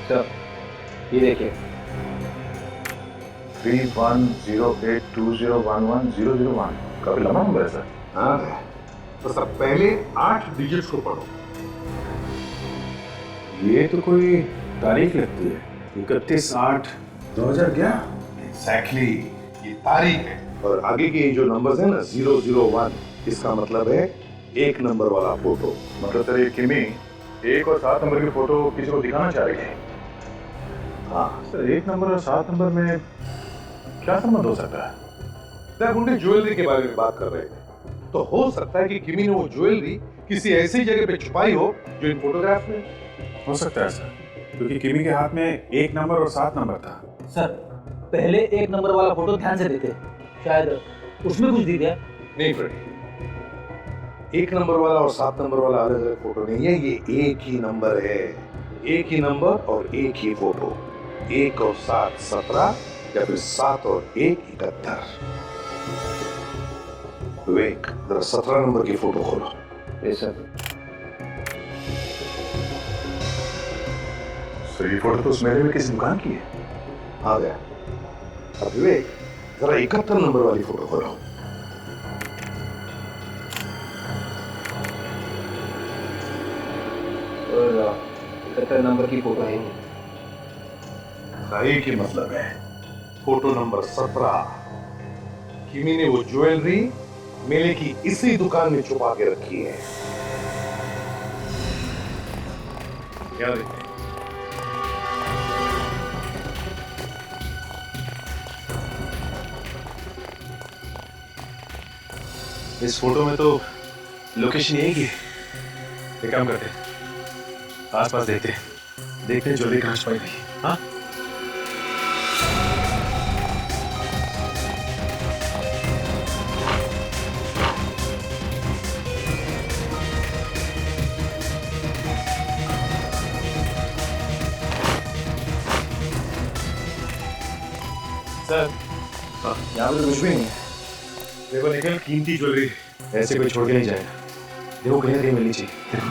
सर, ये देखिए 310820110001। काफी लंबा नंबर है सर। हाँ, तो सब पहले 8 डिजिट्स को पढ़ो। ये तो कोई तारीख लगती है, 31/8/2011। एग्जैक्टली, ये तारीख है। और आगे के जो नंबर्स है ना 001, इसका मतलब है 1 नंबर वाला फोटो। मतलब सर ये किमी 1 और 7 नंबर की फोटो किसी को दिखाना चाह रही है। हाँ सर 1 नंबर और 7 नंबर में क्या संबंध हो सकता है? सर गुंडे ज्वेलरी के बारे में बात कर रहे थे, तो हो सकता है कि किमी ने वो ज्वेलरी किसी ऐसी जगह पे छुपाई हो जो इन फोटोग्राफ में हो सकता है सर, क्योंकि किमी के हाथ में 1 नंबर और 7 नंबर था। सर पहले 1 नंबर वाला फोटो ध्यान से देखे, शायद उसमें कुछ दिख गया। नहीं फ्रेंड, 1 नंबर वाला और 7 नंबर वाला अलग अलग फोटो नहीं है, ये एक ही नंबर है। एक ही नंबर और एक ही फोटो। 1 और 7 17 या फिर 7 और 1 71। विवेक, जरा 17 नंबर की फोटो खोलो। Yes sir. सर ये फोटो तो उस मेले में किसी दुकान की है। आ गया। अब विवेक, जरा 71 नंबर वाली फोटो खोलो। 17 नंबर की फोटो है नहीं। सही की मतलब है फोटो नंबर 17। किमी ने वो ज्वेलरी मेले की इसी दुकान में छुपा के रखी है। क्या देखते हैं? इस फोटो में तो लोकेशन यही की है। एक काम करते हैं, आसपास देखते हैं ज्वेलरी कहाँ छुपाई गई। हाँ सर, यहाँ पे तो कुछ भी नहीं है। देखो निकल, कीमती ज्वेलरी ऐसे कोई छोड़ के नहीं जाएगा। देखो कहीं ना कहीं मिलनी चाहिए। देखो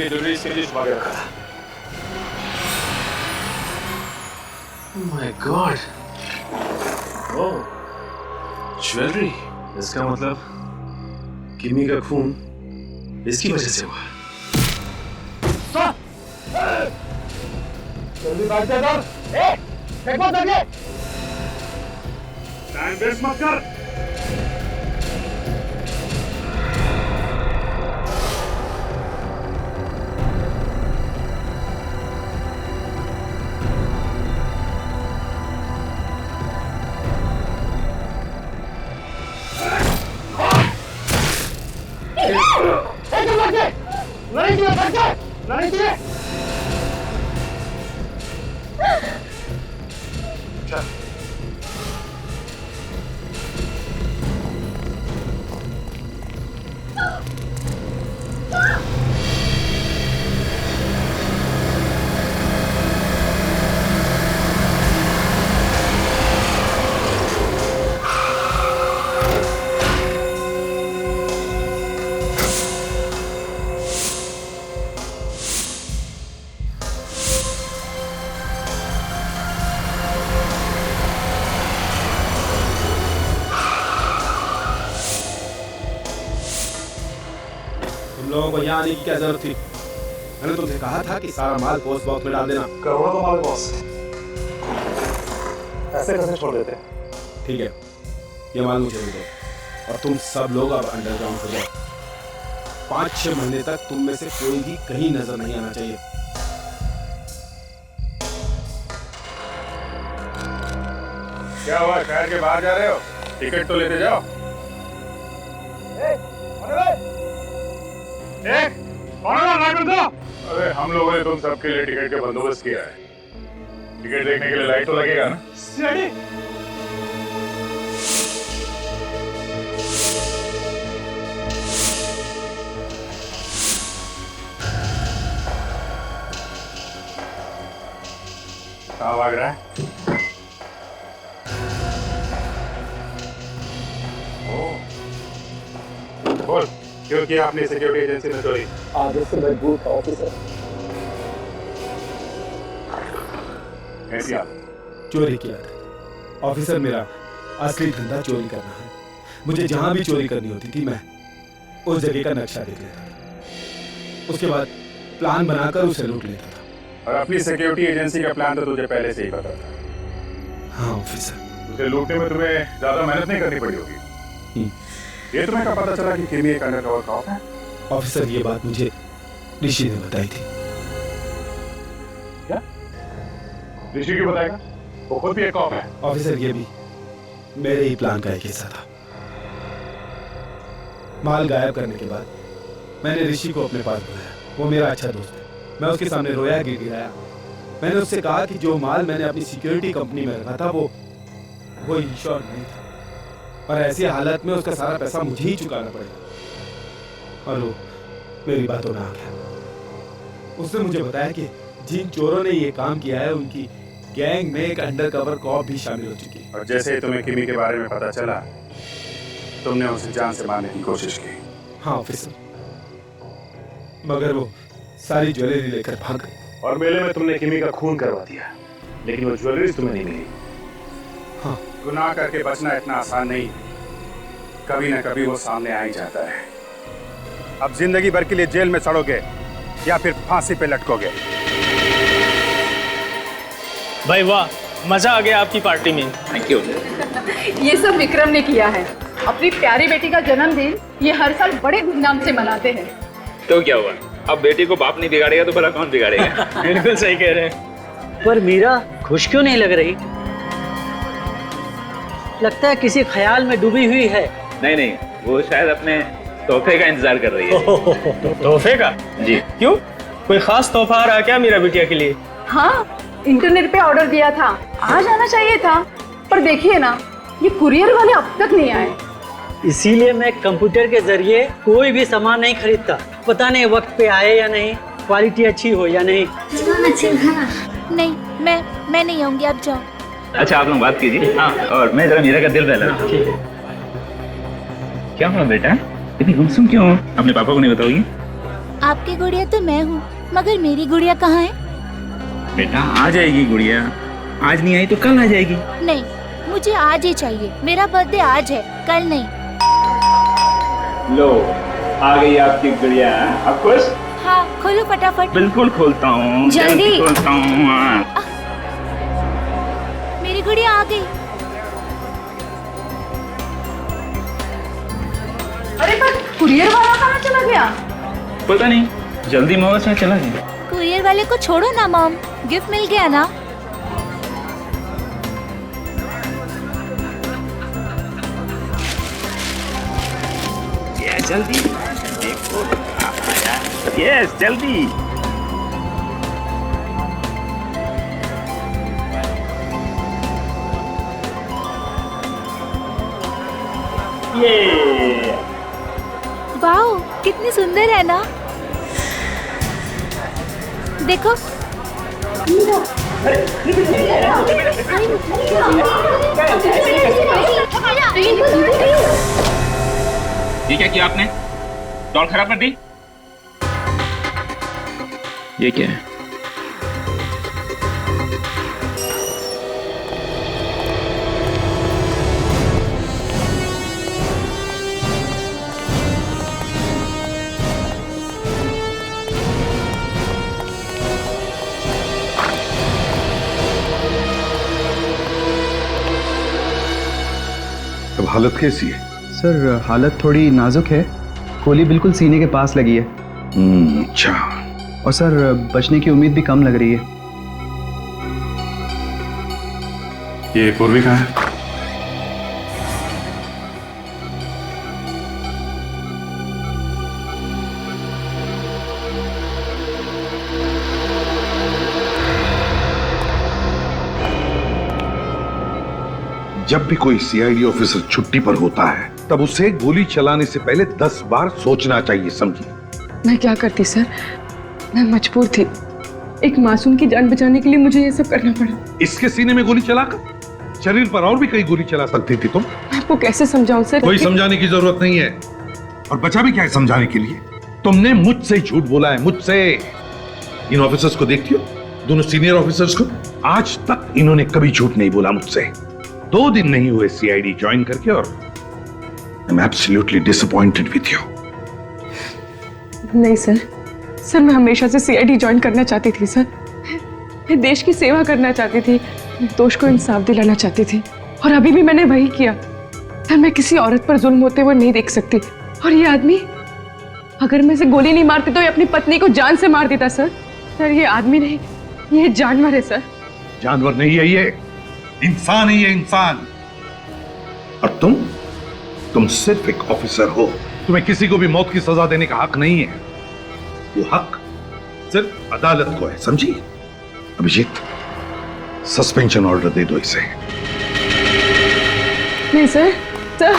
ज्वेलरी इसके लिए छुपा के रखा था। My God, oh jewellery. इसका मतलब किमी का खून इसकी वजह से हुआ। जल्दी भाग जा इधर। एक बात लगे, टाइम वेस्ट मत कर। लोगों को यहाँ आने की क्या जरूरत थी? मैंने तुमसे कहा था कि सारा माल पोस्ट बॉक्स में डाल देना। करोड़ों का माल बॉस, ऐसे कैसे छोड़ देते? ठीक है, ये माल मुझे दे दो और तुम सब लोग अब अंडरग्राउंड हो जाओ। 5-6 महीने तक तुम में से कोई भी कहीं नजर नहीं आना चाहिए। क्या हुआ, शहर के बाहर जा रहे हो? टिकट तो लेते जाओ। अरे हम लोगों ने तुम सबके लिए टिकट का बंदोबस्त किया है। टिकट देखने के लिए लाइट तो लगेगा ना? कहाँ भाग रहा है? बोल, क्यों किया आपने सिक्योरिटी एजेंसी में चोरी? आगे से मजबूत था ऑफिसर। कैसी आप? चोरी किया था ऑफिसर, मेरा असली धंधा चोरी करना है। मुझे जहां भी चोरी करनी होती थी मैं उस जगह का नक्शा देख लेता था, उसके बाद प्लान बनाकर उसे लूट लेता था। और अपनी सिक्योरिटी एजेंसी का प्लान तो तुझे पहले से ही पता था। हाँ ऑफिसर। उसे लूटने में तुम्हें ज्यादा मेहनत नहीं करनी पड़ी होगी। ये तुम्हें कब पता चला कि किमी एक अंडरकवर कॉप है? ऑफिसर ये बात मुझे ऋषि ने बताई थी। क्या? ऋषि क्यों बताएगा? वो खुद भी एक कॉप है। ऑफिसर ये भी मेरे ही प्लान का एक हिस्सा था। माल गायब करने के बाद मैंने ऋषि को अपने पास बुलाया। वो मेरा अच्छा दोस्त है। मैं उसके सामने रोया गिड़गिड़ाया मैंने उससे कहा कि जो माल मैंने अपनी सिक्योरिटी कंपनी में रखा था वो इंश्योर नहीं था, और ऐसी हालत में उसका सारा पैसा मुझे ही चुकाना पड़ेगा। और वो मेरी बातों में आ गया। उसने मुझे बताया कि जिन चोरों ने ये काम किया है उनकी गैंग में एक अंडरकवर कॉप भी शामिल हो चुकी है। और जैसे ही तुम्हें किमी के बारे में पता चला, तुमने उसे जान से मारने की कोशिश की। हाँ ऑफिसर, मगर वो सारी ज्वेलरी लेकर भाग गई। और मेले में तुमने किमी का खून करवा दिया, लेकिन वो ज्वेलरी तुम्हें नहीं मिली। हाँ। गुनाह करके बचना इतना आसान नहीं, कभी ना कभी वो सामने आ ही जाता है। अब जिंदगी भर के लिए जेल में सड़ोगे या फिर फांसी पे लटकोगे। भाई वाह, मजा आ गया आपकी पार्टी में। Thank you. ये सब विक्रम ने किया है। अपनी प्यारी बेटी का जन्मदिन ये हर साल बड़े धूमधाम से मनाते हैं। तो क्या हुआ, अब बेटी को बाप नहीं बिगाड़ेगा तो भला कौन बिगाड़ेगा। बिल्कुल सही कह रहे हैं। पर मीरा खुश क्यों नहीं लग रही? लगता है किसी ख्याल में डूबी हुई है। नहीं नहीं, वो शायद अपने तोहफे का इंतजार कर रही है। तोहफे का? जी। क्यों, कोई खास तोहफा आ रहा क्या मेरा बिटिया के लिए? हाँ, इंटरनेट पे ऑर्डर दिया था, आज आना चाहिए था, पर देखिए ना ये कुरियर वाले अब तक नहीं आए। इसीलिए मैं कंप्यूटर के जरिए कोई भी सामान नहीं खरीदता। पता नहीं वक्त पे आए या नहीं, क्वालिटी अच्छी हो या नहीं। नहीं, मैं नहीं आऊंगी, आप जाओ। अच्छा, आप लोग बात कीजिए। हाँ, और मैं जरा मीरा का दिल बहला। क्या हुआ बेटा, इतनी गुमसुम क्यों हो? अपने पापा को नहीं बताओगी? आपकी गुड़िया तो मैं हूँ, मगर मेरी गुड़िया कहाँ है? बेटा आ जाएगी गुड़िया, आज नहीं आई तो कल आ जाएगी। नहीं, मुझे आज ही चाहिए। मेरा बर्थडे आज है, कल नहीं। लो, आ गई आपकी गुड़िया। अब खुश? हाँ, खोलो फटाफट। बिल्कुल खोलता हूँ, जल्दी खोलता हूँ। मेरी गुड़िया आ गई। अरे पर कुरियर वाला कहाँ चला गया? पता नहीं, जल्दी मौका से चला गया। कुरियर वाले को छोड़ो ना मॉम, गिफ्ट मिल गया ना। ये जल्दी देखो, यस जल्दी। ये वाओ, कितनी सुंदर है ना। देखो। ये क्या किया आपने? डॉल खराब कर दी? ये क्या है? अब हालत कैसी है? सर हालत थोड़ी नाजुक है, गोली बिल्कुल सीने के पास लगी है। अच्छा। और सर बचने की उम्मीद भी कम लग रही है। ये पूर्वी कहाँ है? जब भी कोई सीआईडी ऑफिसर छुट्टी पर होता है तब उसे गोली चलाने से पहले 10 बार सोचना चाहिए, समझी? मैं क्या करती सर, मैं मजबूर थी। एक मासूम की जान बचाने के लिए मुझे ये सब करना पड़ा। इसके सीने में गोली चलाकर शरीर पर और भी कई गोली चला सकती थी तुम। मैं आपको कैसे समझाऊं सर? कोई समझाने की जरूरत नहीं है। और बचा भी क्या है समझाने के लिए? तुमने मुझसे ही झूठ बोला है, मुझसे। इन ऑफिसर्स को देखती हो, दोनों सीनियर ऑफिसर्स को, आज तक इन्होंने कभी झूठ नहीं बोला मुझसे। 2 दिन नहीं हुए सीआईडी ज्वाइन करके और I'm absolutely disappointed with you. नहीं सर, मैं हमेशा से सीआईडी ज्वाइन करना चाहती थी सर। मैं देश की सेवा करना चाहती थी, दोष को इंसाफ दिलाना चाहती थी, और अभी भी मैंने वही किया। सर मैं किसी औरत पर जुल्म होते हुए नहीं देख सकती। और ये आदमी, अगर मैं इसे गोली नहीं मारती तो ये अपनी पत्नी को जान से मार देता सर। सर ये आदमी नहीं, ये जानवर है सर। जानवर नहीं है ये, इंसान ही है, इंसान। और तुम सिर्फ एक ऑफिसर हो, तुम्हें किसी को भी मौत की सजा देने का हक नहीं है। वो हक सिर्फ अदालत को है, समझी? अभिजीत, सस्पेंशन ऑर्डर दे दो इसे। नहीं सर, सर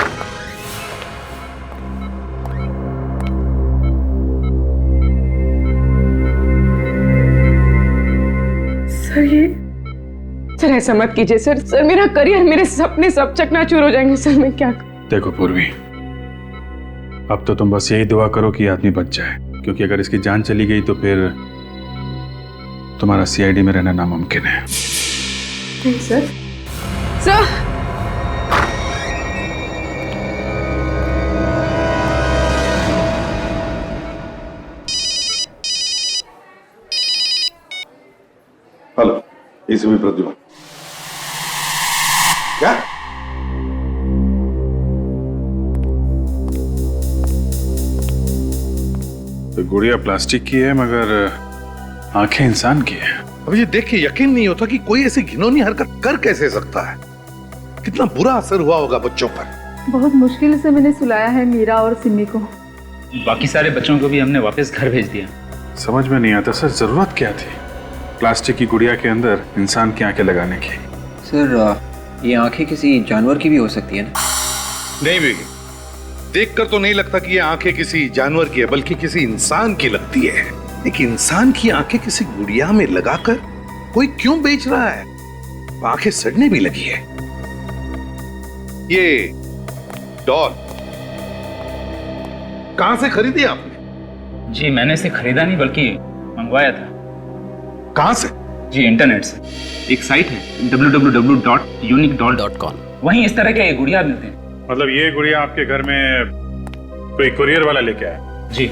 सर ऐसा मत कीजिए सर। सर मेरा करियर, मेरे सपने सब चकनाचूर हो जाएंगे सर। मैं क्या देखो पूर्वी, अब तो तुम बस यही दुआ करो कि आदमी बच जाए, क्योंकि अगर इसकी जान चली गई तो फिर तुम्हारा सीआईडी में रहना नामुमकिन है। नहीं sir, sir hello, ACP Pradyuman. क्या? तो गुड़िया प्लास्टिक की है मगर आंखें इंसान की है। अब ये देख के यकीन नहीं होता कि कोई ऐसी घिनौनी हरकत कर कैसे सकता है। कितना बुरा असर हुआ होगा बच्चों पर। बहुत मुश्किल से मैंने सुलाया है मीरा और सिमी को। बाकी सारे बच्चों को भी हमने वापस घर भेज दिया। समझ में नहीं आता सर, जरूरत क्या थी प्लास्टिक की गुड़िया के अंदर इंसान की आंखें लगाने की? सर ये आंखें किसी जानवर की भी हो सकती है ना? नहीं बेगी, देखकर तो नहीं लगता कि ये आंखें किसी जानवर की है, बल्कि किसी इंसान की लगती है। एक इंसान की आंखें किसी गुड़िया में लगाकर कोई क्यों बेच रहा है? आंखें सड़ने भी लगी है। ये डॉल कहां से खरीदी आपने? जी मैंने इसे खरीदा नहीं बल्कि मंगवाया था। कहां से? जी इंटरनेट से। एक साइट है www.uniquedoll.com, वहीं इस तरह के गुड़िया मिलते हैं। मतलब ये गुड़िया आपके घर में कोई कुरियर वाला लेके आया? जी।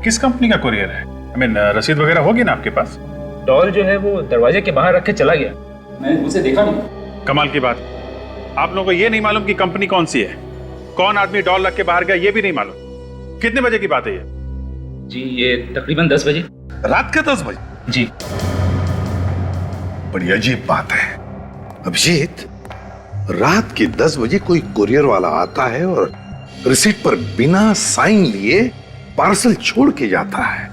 किस कंपनी का कुरियर है? I mean, रसीद वगैरह होगी ना आपके पास? डॉल जो है वो दरवाजे के बाहर रख के चला गया, मैंने उसे देखा नहीं। कमाल की बात, आप लोगों को ये नहीं मालूम कि कंपनी कौन सी है, कौन आदमी डॉल रख के बाहर गया ये भी नहीं मालूम। कितने बजे की बात है ये? जी ये तकरीबन 10 बजे। रात के 10 बजे? जी। बड़ी अजीब बात है अभिजीत, रात के 10 बजे कोई कुरियर वाला आता है और रिसीट पर बिना साइन लिए पार्सल छोड़ के जाता है।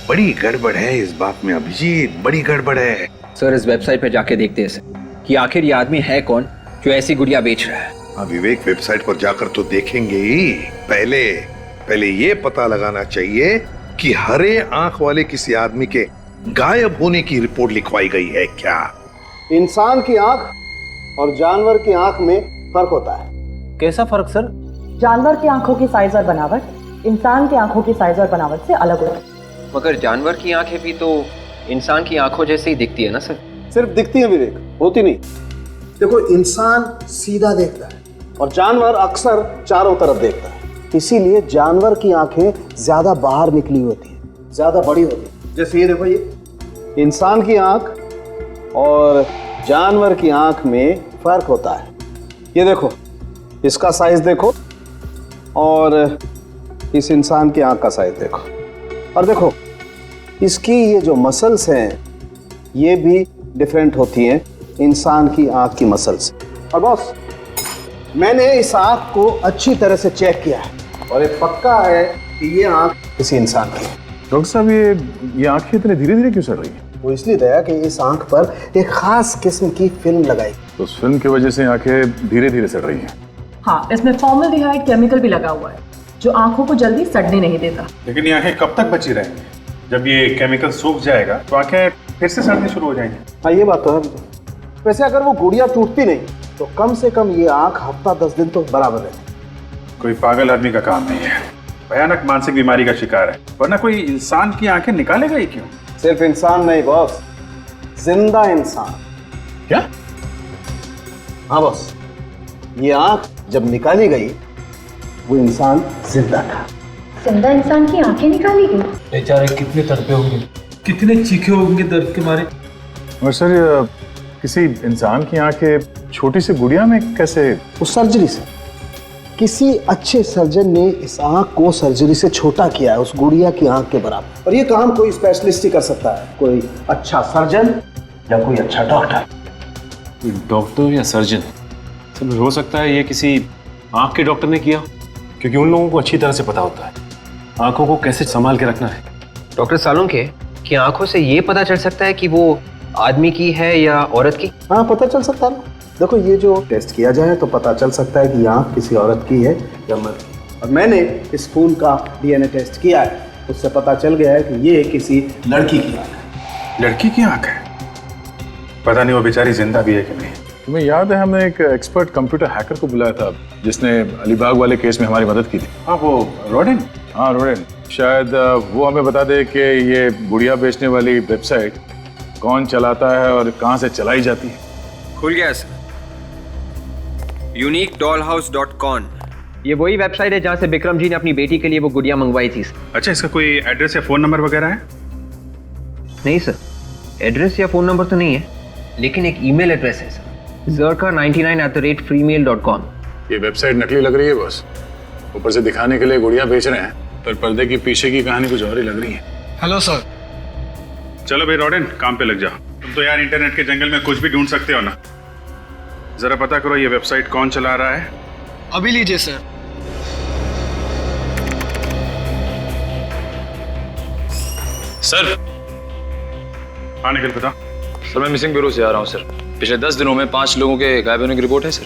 बड़ी गड़बड़ है इस बात में अभिजीत, बड़ी गड़बड़ है। सर इस वेबसाइट पे जाके देखते हैं कि आखिर ये आदमी है कौन जो ऐसी गुड़िया बेच रहा है। हाँ विवेक, वेबसाइट पर जाकर तो देखेंगे ही, पहले ये पता लगाना चाहिए कि हरे आंख वाले किसी आदमी के गायब होने की रिपोर्ट लिखवाई गई है क्या? इंसान की आंख और जानवर की आंख में फर्क होता है। कैसा फर्क सर? जानवर की आंखों की साइज और बनावट इंसान की आंखों की साइज और बनावट से अलग होती है। मगर जानवर की आंखें भी तो इंसान की आंखों जैसे ही दिखती है ना सर? सिर्फ दिखती है विवेक, होती नहीं। देखो इंसान सीधा देखता है और जानवर अक्सर चारों तरफ देखता है, इसीलिए जानवर की आंखें ज्यादा बाहर निकली होती है, ज्यादा बड़ी होती है। जैसे ये देखो, ये इंसान की आंख और जानवर की आंख में फर्क होता है। ये देखो, इसका साइज देखो और इस इंसान की आंख का साइज देखो, और देखो इसकी ये जो मसल्स हैं ये भी डिफरेंट होती हैं इंसान की आंख की मसल्स। और बॉस, मैंने इस आंख को अच्छी तरह से चेक किया है और ये पक्का है कि ये आंख किसी इंसान की है। डॉक्टर साहब ये आंखें इतने धीरे धीरे क्यों सड़ रही है? वो इसलिए दया कि इस आंख पर एक खास किस्म की फिल्म लगाई। तो उस फिल्म की वजह से आंखें धीरे धीरे सड़ रही हैं। हाँ, इसमें फॉर्मल्डिहाइड केमिकल भी लगा हुआ है जो आंखों को जल्दी सड़ने नहीं देता। लेकिन ये आंखें कब तक बची रहेंगी? जब ये केमिकल सूख जाएगा तो आंखें फिर से सड़नी शुरू हो जाएंगी। हाँ ये बात तो है। वैसे अगर वो गुड़िया टूटती नहीं तो कम से कम ये आंख हफ्ता 10 दिन तो बराबर रहती। कोई पागल आदमी का काम नहीं है, भयानक मानसिक बीमारी का शिकार है, वरना कोई इंसान की आंखें निकालेगा ही क्यों? सिर्फ इंसान नहीं बॉस, जिंदा इंसान। क्या? हाँ बॉस, ये आंख जब निकाली गई वो इंसान जिंदा था। जिंदा इंसान की आंखें निकाली गई? बेचारे कितने तड़पे होंगे, कितने चीखे होंगे दर्द के मारे। और सर किसी इंसान की आंखें छोटी सी गुड़िया में कैसे? उस सर्जरी से किसी अच्छे सर्जन ने इस आंख को सर्जरी से छोटा किया है, उस गुड़िया की आंख के बराबर। और ये काम कोई स्पेशलिस्ट ही कर सकता है, कोई अच्छा सर्जन या कोई अच्छा डॉक्टर। डॉक्टर या सर्जन? सब हो सकता है ये किसी आंख के डॉक्टर ने किया, क्योंकि उन लोगों को अच्छी तरह से पता होता है आंखों को कैसे संभाल के रखना है। डॉक्टर सालुंखे, कि आंखों से ये पता चल सकता है कि वो आदमी की है या औरत की? हाँ, पता चल सकता है ना। देखो, ये जो टेस्ट किया जाए तो पता चल सकता है कि आँख किसी औरत की है या मर्द की। और मैंने इस खून का DNA टेस्ट किया है, उससे पता चल गया है कि ये किसी लड़की की आँख है। लड़की की आंख है? पता नहीं वो बेचारी जिंदा भी है कि नहीं। तुम्हें याद है हमने एक एक्सपर्ट कंप्यूटर हैकर को बुलाया था जिसने अलीबाग वाले केस में हमारी मदद की थी? हाँ, वो रोडेन। हाँ, रोडेन। शायद वो हमें बता दे कि ये गुड़िया बेचने वाली वेबसाइट कौन चलाता है और कहाँ से चलाई जाती है। खुल गया सर। uniquedollhouse.com। ये वही वेबसाइट है जहाँ से विक्रम जी ने अपनी बेटी के लिए वो गुड़िया मंगवाई थी। अच्छा, इसका कोई एड्रेस या फोन नंबर वगैरह है? नहीं सर, एड्रेस या फोन नंबर तो नहीं है, लेकिन एक ईमेल एड्रेस है सर, zerka99@freemail.com। ये वेबसाइट नकली लग रही है बॉस। ऊपर से दिखाने के लिए गुड़िया बेच रहे हैं, पर पर्दे के पीछे की कहानी कुछ और ही लग रही है। Hello sir. चलो भाई रोडेन, काम पे लग जाओ। तुम तो यार इंटरनेट के जंगल में कुछ भी ढूंढ सकते हो ना। जरा पता करो ये वेबसाइट कौन चला रहा है। अभी लीजिए सर। सर। हाँ निखिल, बता। सर मैं मिसिंग ब्यूरो से आ रहा हूँ सर। पिछले 10 दिनों में 5 लोगों के गायब होने की रिपोर्ट है सर।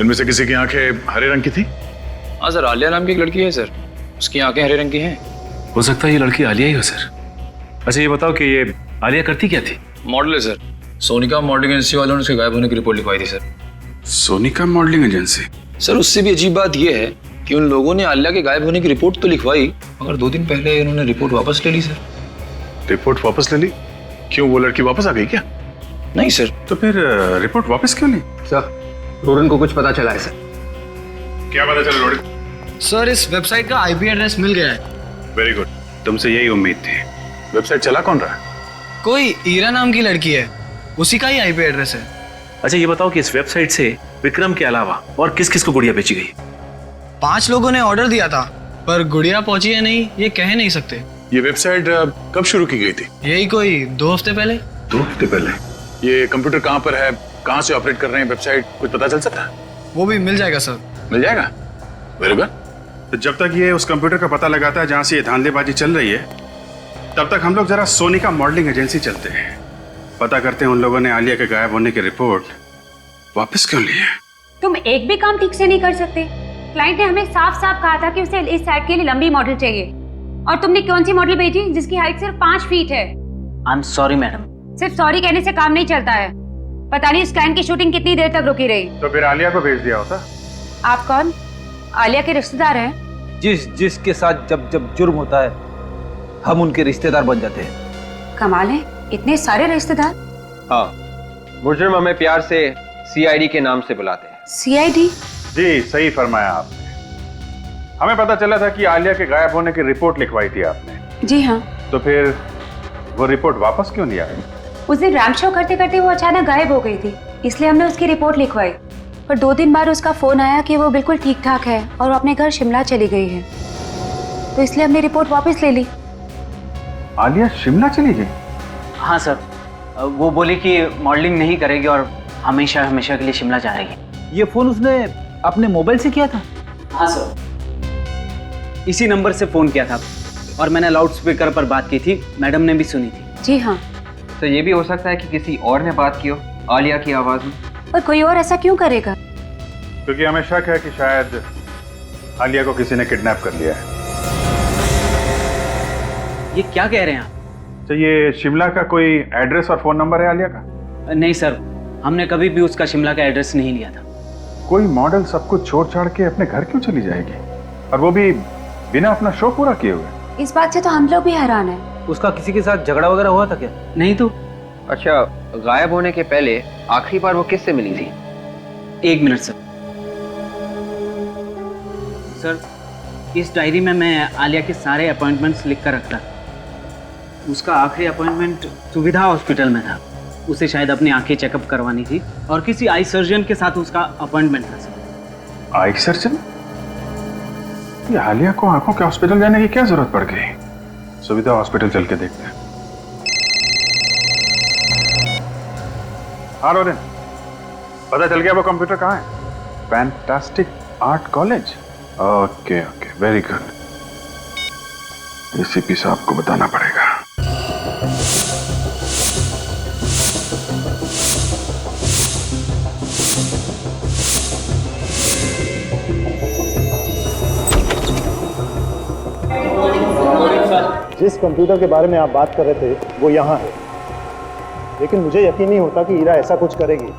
इनमें से किसी की आंखें हरे रंग की थी? हाँ सर, आलिया नाम की एक लड़की है सर, उसकी आंखें हरे रंग की हैं। हो सकता है ये लड़की आलिया ही हो सर। अच्छा ये बताओ कि ये आलिया करती क्या थी? मॉडल है सर। सोनिका मॉडलिंग एजेंसी वालों ने उसके गायब होने की रिपोर्ट लिखवाई थी sir. Sonika modelling agency? Sir उससे भी अजीब बात यह है कि उन लोगों ने आलिया के गायब होने की रिपोर्ट तो लिखवाई, मगर 2 दिन पहले उन्होंने रिपोर्ट वापस ले ली सर। रिपोर्ट वापस ले ली? क्यों, वो लड़की वापस आ गई क्या? नहीं सर। तो फिर रिपोर्ट वापस क्यों ली? सर, रोडन को कुछ पता चला है सर। क्या पता चला रोडन? सर इस वेबसाइट का IP एड्रेस मिल गया है। वेरी गुड, तुमसे यही उम्मीद थी। वेबसाइट चला कौन रहा है? कोई ईरा नाम की लड़की है, उसी का ही IP एड्रेस है। अच्छा ये बताओ कि इस वेबसाइट से विक्रम के अलावा और किस किस को गुड़िया बेची गई? 5 लोगों ने ऑर्डर दिया था, पर गुड़िया पहुंची है नहीं ये कह नहीं सकते। ये वेबसाइट कब शुरू की गई थी? यही कोई 2 हफ्ते पहले। 2 हफ्ते पहले? ये कंप्यूटर कहाँ पर है, कहाँ से ऑपरेट कर रहे हैं वेबसाइट, कुछ पता चल सकता है? वो भी मिल जाएगा सर। मिल जाएगा? Very good. तो जब तक ये उस कंप्यूटर का पता लगाता है जहाँ से ये धांधलेबाजी चल रही है, तब तक हम लोग जरा सोनिका मॉडलिंग एजेंसी चलते हैं, पता करते हैं उन लोगों ने आलिया के गायब होने की रिपोर्ट वापस क्यों ली है। तुम एक भी काम ठीक से नहीं कर सकते। क्लाइंट ने हमें साफ साफ कहा था कि उसे इस साइट के लिए लंबी मॉडल चाहिए, और तुमने कौन सी मॉडल भेजी जिसकी हाइट सिर्फ 5 फीट है। I am sorry madam. सिर्फ सॉरी कहने से काम नहीं चलता है। पता नहीं इस क्लाइंट की शूटिंग कितनी देर तक रुकी रही। तो फिर आलिया को भेज दिया होता। आप कौन? आलिया के रिश्तेदार हैं? जिसके साथ जब जब जुर्म होता है हम उनके रिश्तेदार बन जाते हैं। कमाल है, इतने सारे रिश्तेदार। हाँ, मुजरिम हमें प्यार से CID के नाम से बुलाते हैं। CID? जी सही फरमाया आपने। हमें पता चला था कि आलिया के गायब होने की रिपोर्ट लिखवाई थी आपने। जी हाँ। तो फिर वो रिपोर्ट वापस क्यों नहीं आई? उस दिन रैंप शो करते करते वो अचानक गायब हो गई थी, इसलिए हमने उसकी रिपोर्ट लिखवाई। पर 2 दिन बाद उसका फोन आया कि वो बिल्कुल ठीक ठाक है और वो अपने घर शिमला चली गई है, तो इसलिए हमने रिपोर्ट वापस ले ली। आलिया शिमला चली गई? हाँ सर, वो बोली कि मॉडलिंग नहीं करेगी और हमेशा हमेशा के लिए शिमला जा रही है। ये फोन उसने अपने मोबाइल से किया था? हाँ सर, इसी नंबर से फोन किया था और मैंने लाउड स्पीकर पर बात की थी, मैडम ने भी सुनी थी। जी हाँ। तो ये भी हो सकता है कि किसी और ने बात की हो आलिया की आवाज में। और कोई और ऐसा क्यों करेगा? क्योंकि हमें शक है कि शायद आलिया को किसी ने किडनैप कर लिया है। ये क्या कह रहे हैं आप? तो ये शिमला का कोई एड्रेस और फोन नंबर है आलिया का? नहीं सर, हमने कभी भी उसका शिमला का एड्रेस नहीं लिया था। कोई मॉडल सब कुछ छोड़ छाड़ के अपने घर क्यों चली जाएगी, और वो भी बिना अपना शो पूरा किए हुए? इस बात से तो हम लोग भी हैरान हैं। उसका किसी के साथ झगड़ा वगैरह हुआ था क्या? नहीं तो। अच्छा, गायब होने के पहले आखिरी बार वो किससे मिली थी? 1 मिनट सर। सर, इस डायरी में मैं आलिया के सारे अपॉइंटमेंट्स लिख कर रखता। उसका आखिरी अपॉइंटमेंट सुविधा हॉस्पिटल में था। उसे शायद अपनी आंखें चेकअप करवानी थी और किसी आई सर्जन के साथ उसका अपॉइंटमेंट था सर। Eye surgeon? ये आलिया को आंखों के हॉस्पिटल जाने की क्या जरूरत पड़ गई? सुविधा हॉस्पिटल चल के देखते हैं। हाँ रोरिन, पता चल गया वो कंप्यूटर कहाँ है? Fantastic art college. Okay okay, very good. ACP साहब को बताना पड़ेगा। जिस कंप्यूटर के बारे में आप बात कर रहे थे वो यहाँ है, लेकिन मुझे यकीन नहीं होता कि ईरा ऐसा कुछ करेगी।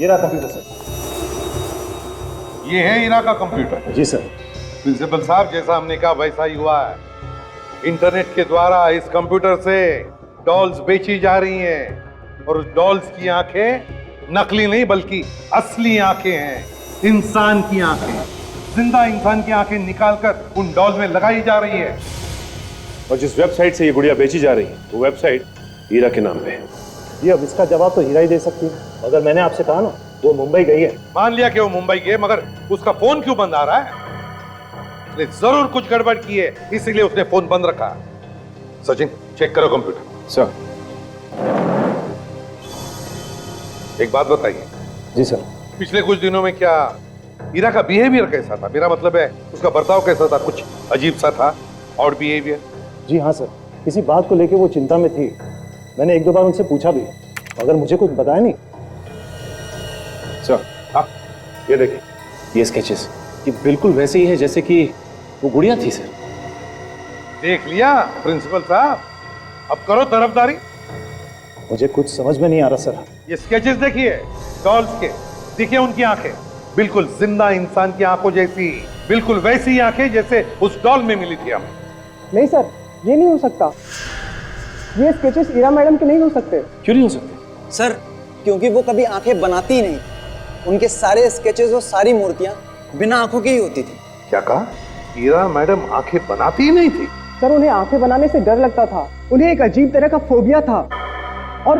ये रहा कंप्यूटर सर। ये है ईरा का कंप्यूटर? जी सर। प्रिंसिपल साहब, जैसा हमने कहा वैसा ही हुआ है। इंटरनेट के द्वारा इस कंप्यूटर से डॉल्स बेची जा रही हैं और उस डॉल्स की आंखें नकली नहीं बल्कि असली आंखें हैं, इंसान की आंखें। जिंदा इंसान की आंखें निकालकर उन डॉल्स में लगाई जा रही है। और जिस वेबसाइट से ये गुड़िया बेची जा रही है वो वेबसाइट हीरा के नाम पे है। ये अब इसका जवाब तो हीरा ही दे सकती है। अगर मैंने आपसे कहा ना वो मुंबई गई है। मान लिया कि वो मुंबई गई, मगर उसका फोन क्यों बंद आ रहा है? उसने जरूर कुछ गड़बड़ की है, इसीलिए उसने फोन बंद रखा। सचिन, चेक करो कंप्यूटर। सर। एक बात बताइए। जी सर। पिछले कुछ दिनों में क्या हीरा का बिहेवियर कैसा था? मेरा मतलब है उसका बर्ताव कैसा था? कुछ अजीब सा था और बिहेवियर? जी हाँ सर, किसी बात को लेके वो चिंता में थी। मैंने एक दो बार उनसे पूछा भी, मगर मुझे कुछ बताया नहीं। सर, आप ये देखिए, ये स्केचेस ये बिल्कुल वैसे ही है जैसे कि वो गुड़िया थी सर। देख लिया प्रिंसिपल साहब, अब करो तरफदारी। मुझे कुछ समझ में नहीं आ रहा सर। ये स्केचेस देखिए डॉल्स के, देखिए उनकी आंखें बिल्कुल जिंदा इंसान की आंखों जैसी, बिल्कुल वैसी आंखें जैसे उस डॉल में मिली थी हमें। नहीं सर, ये नहीं हो सकता। ये स्केचेस ईरा मैडम के नहीं हो सकते। क्यों नहीं हो सकते? सर, क्योंकि वो कभी आंखें बनाती ही नहीं। उनके सारे स्केचेस और सारी मूर्तियां बिना आंखों की ही होती थी। क्या कहा? ईरा मैडम आंखें बनाती ही नहीं थी? सर, उन्हें आंखें बनाने से डर लगता था। उन्हें एक अजीब तरह का फोबिया था और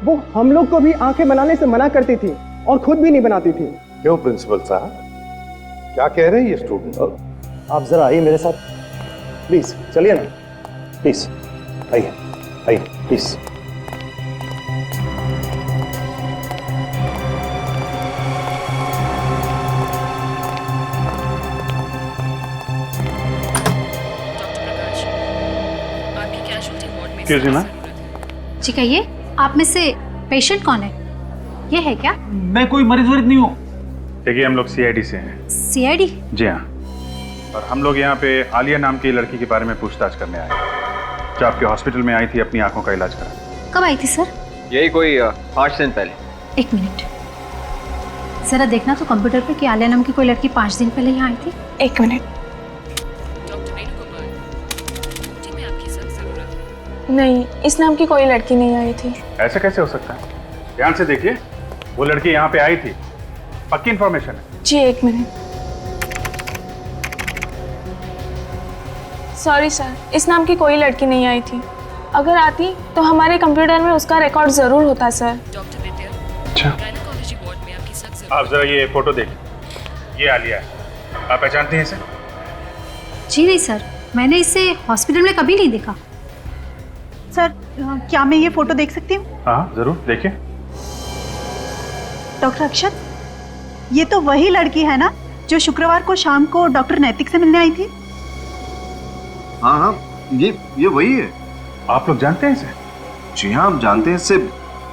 वो हम लोग को भी आंखें बनाने से मना करती थी और खुद भी नहीं बनाती थी। क्यों प्रिंसिपल साहब, क्या कह रहे हैं ये स्टूडेंट? आप जरा आइए मेरे साथ प्लीज। चलिए ना प्लीज, आइए आइए प्लीज। जी कहिए, आप में से पेशेंट कौन है? ये है क्या? मैं कोई मरीज वरीज नहीं हूँ। देखिए, हम लोग सीआईडी से हैं। सीआईडी? जी हाँ, और हम लोग यहाँ पे आलिया नाम की लड़की के बारे में पूछताछ करने आए हैं, जो आपके हॉस्पिटल में आई थी अपनी आंखों का इलाज करा। कब आई थी सर? यही कोई 5 दिन पहले। एक मिनट, जरा देखना तो कंप्यूटर पे कि आलिया नाम की कोई लड़की 5 दिन पहले यहाँ आई थी। एक मिनट। नहीं, इस नाम की कोई लड़की नहीं आई थी। ऐसे कैसे हो सकता है? ध्यान से देखिए, वो लड़की यहाँ पे आई थी, पक्की इन्फॉर्मेशन है। जी एक मिनट। सॉरी सर, इस नाम की कोई लड़की नहीं आई थी। अगर आती तो हमारे कंप्यूटर में उसका रिकॉर्ड जरूर होता सर। अच्छा, आप जरा ये फोटो देखिए, ये आलिया है। आप पहचानती हैं इसे? जी नहीं सर, मैंने इसे हॉस्पिटल में कभी नहीं देखा। सर, क्या मैं ये फोटो देख सकती हूँ? हाँ जरूर, देखिए। डॉक्टर अक्षत, ये तो वही लड़की है ना जो शुक्रवार को शाम को डॉक्टर नैतिक से मिलने आई थी? हाँ हाँ, ये वही है। आप लोग जानते हैं इसे? जी हाँ, हम जानते हैं इससे,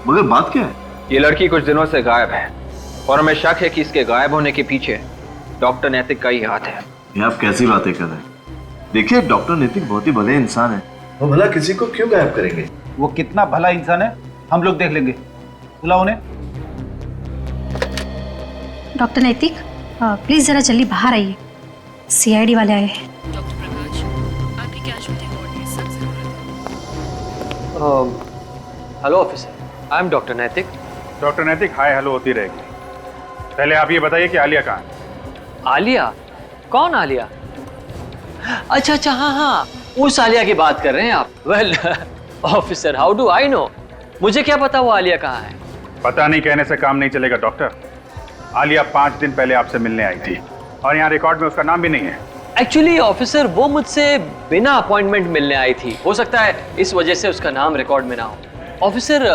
मगर बात क्या है? ये लड़की कुछ दिनों से गायब है और हमें शक है कि इसके गायब होने के पीछे डॉक्टर नैतिक का ही हाथ है। ये आप कैसी बातें कर रहे हैं? देखिए, डॉक्टर नैतिक बहुत ही भले इंसान है, वो भला किसी को क्यों गायब करेंगे? वो कितना भला इंसान है हम लोग देख लेंगे। बुलाओ उन्हें। डॉक्टर नैतिक, प्लीज जरा जल्दी बाहर आइए, सीआईडी वाले आए हैं। Hello officer, I am doctor नैतिक। डॉक्टर नैतिक, हाय हेलो होती रहेगी। पहले आप ये बताइए कि आलिया कहाँ है? आलिया? कौन आलिया? अच्छा अच्छा, हाँ हाँ, उस आलिया की बात कर रहे हैं आप। Well officer, how do I know? मुझे क्या पता वो आलिया कहाँ है? पता नहीं कहने से काम नहीं चलेगा डॉक्टर। आलिया 5 दिन पहले आपसे मिलने आई थी और यहाँ रिकॉर्ड में उसका नाम भी नहीं है। एक्चुअली ऑफिसर, वो मुझसे बिना अपॉइंटमेंट मिलने आई थी। हो सकता है इस वजह से उसका नाम रिकॉर्ड में ना हो। ऑफिसर,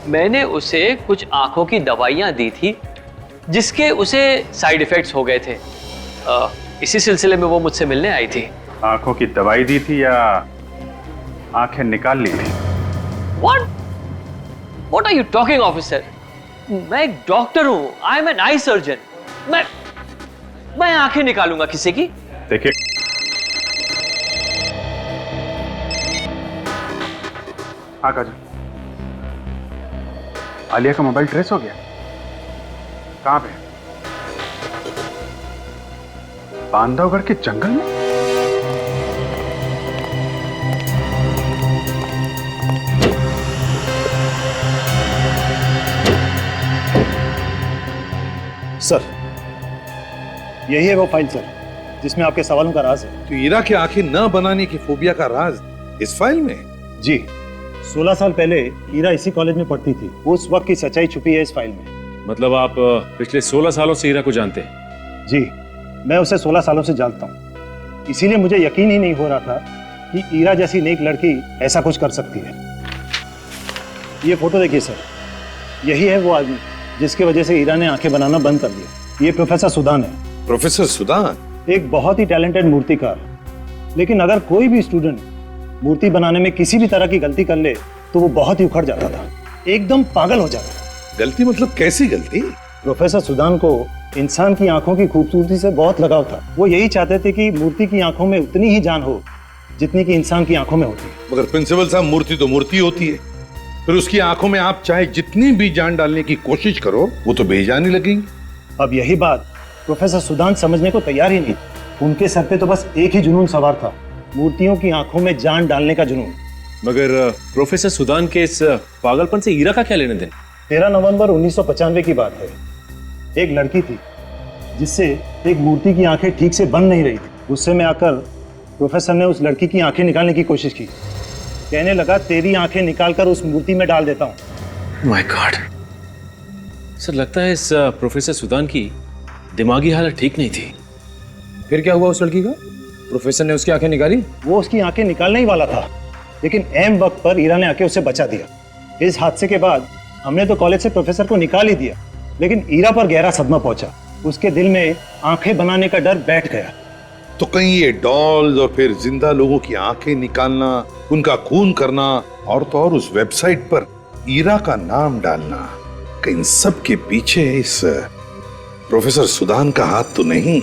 मैंने उसे कुछ आंखों की दवाइयाँ दी थी जिसके उसे साइड इफेक्ट्स हो गए थे। इसी सिलसिले में वो मुझसे मिलने आई थी। आंखों की दवाई दी थी या आंखें निकाल ली थी? What are you talking, officer? मैं एक डॉक्टर हूँ, I am an eye surgeon. मैं आंखें निकालूंगा किसी की? देखिए, हाँ काजल, आलिया का मोबाइल ट्रेस हो गया? कहाँ पे? बांधवगढ़ के जंगल में? सर, यही है वो फाइल सर, जिसमें आपके सवालों का राज है। तो ईरा की आंखें न बनाने की फोबिया का राज इस फाइल में? जी, 16 साल पहले ईरा इसी कॉलेज में पढ़ती थी। उस वक्त की सच्चाई छुपी है इस फाइल में। मतलब आप पिछले 16 सालों से ईरा को जानते हैं? जी, मैं उसे 16 सालों से जानता हूँ। इसीलिए मुझे यकीन ही नहीं हो रहा था कि ईरा जैसी नेक लड़की ऐसा कुछ कर सकती है। ये फोटो देखिए सर, यही है वो आदमी जिसकी वजह से ईरा ने आंखें बनाना बंद कर दिया। ये प्रोफेसर सुदान है। Professor Sudan? एक बहुत ही टैलेंटेड मूर्तिकार। लेकिन अगर कोई भी स्टूडेंट मूर्ति बनाने में किसी भी तरह की गलती कर ले तो वो बहुत ही उखड़ जाता था, एकदम पागल हो जाता। गलती मतलब कैसी गलती? प्रोफेसर सुदान को इंसान की आंखों की खूबसूरती से बहुत लगाव था। वो यही चाहते थे कि मूर्ति की आंखों में उतनी ही जान हो जितनी की इंसान की आंखों में होती है। मगर प्रिंसिपल साहब, मूर्ति तो मूर्ति होती है, फिर उसकी आंखों में आप चाहे जितनी भी जान डालने की कोशिश करो वो तो बेजान ही लगेगी। अब यही बात प्रोफेसर सुदान समझने को तैयार ही नहीं। उनके सर पे तो बस एक ही जुनून सवार था, मूर्तियों की आंखों में जान डालने का जुनून। मगर प्रोफेसर सुदान के इस पागलपन से ईरा का क्या लेने देने? 13 नवंबर 1995 की बात है। एक लड़की थी जिससे एक मूर्ति की आंखें ठीक से बंद नहीं रही थी। गुस्से में आकर प्रोफेसर ने उस लड़की की आंखें निकालने की कोशिश की। कहने लगा, तेरी आंखें निकालकर उस मूर्ति में डाल देता हूँ। माय गॉड सर, लगता है इस प्रोफेसर सुदान की दिमागी हालत ठीक नहीं थी। फिर क्या हुआ उस लड़की का? प्रोफेसर ने उसकी आंखें निकाली? वो उसकी आंखें निकालने ही वाला था, लेकिन ऐन वक्त पर ईरा ने आके उसे बचा दिया। इस हादसे के बाद हमने तो कॉलेज से प्रोफेसर को निकाल ही दिया, लेकिन ईरा पर गहरा सदमा पहुंचा। उसके दिल में आंखें बनाने का डर बैठ गया। तो कहीं ये डॉल्स और फिर जिंदा लोगों की आंखें निकालना, उनका खून करना और तो और उस वेबसाइट पर ईरा का नाम डालना, कहीं सब के पीछे इस प्रोफेसर सुदान का हाथ तो नहीं?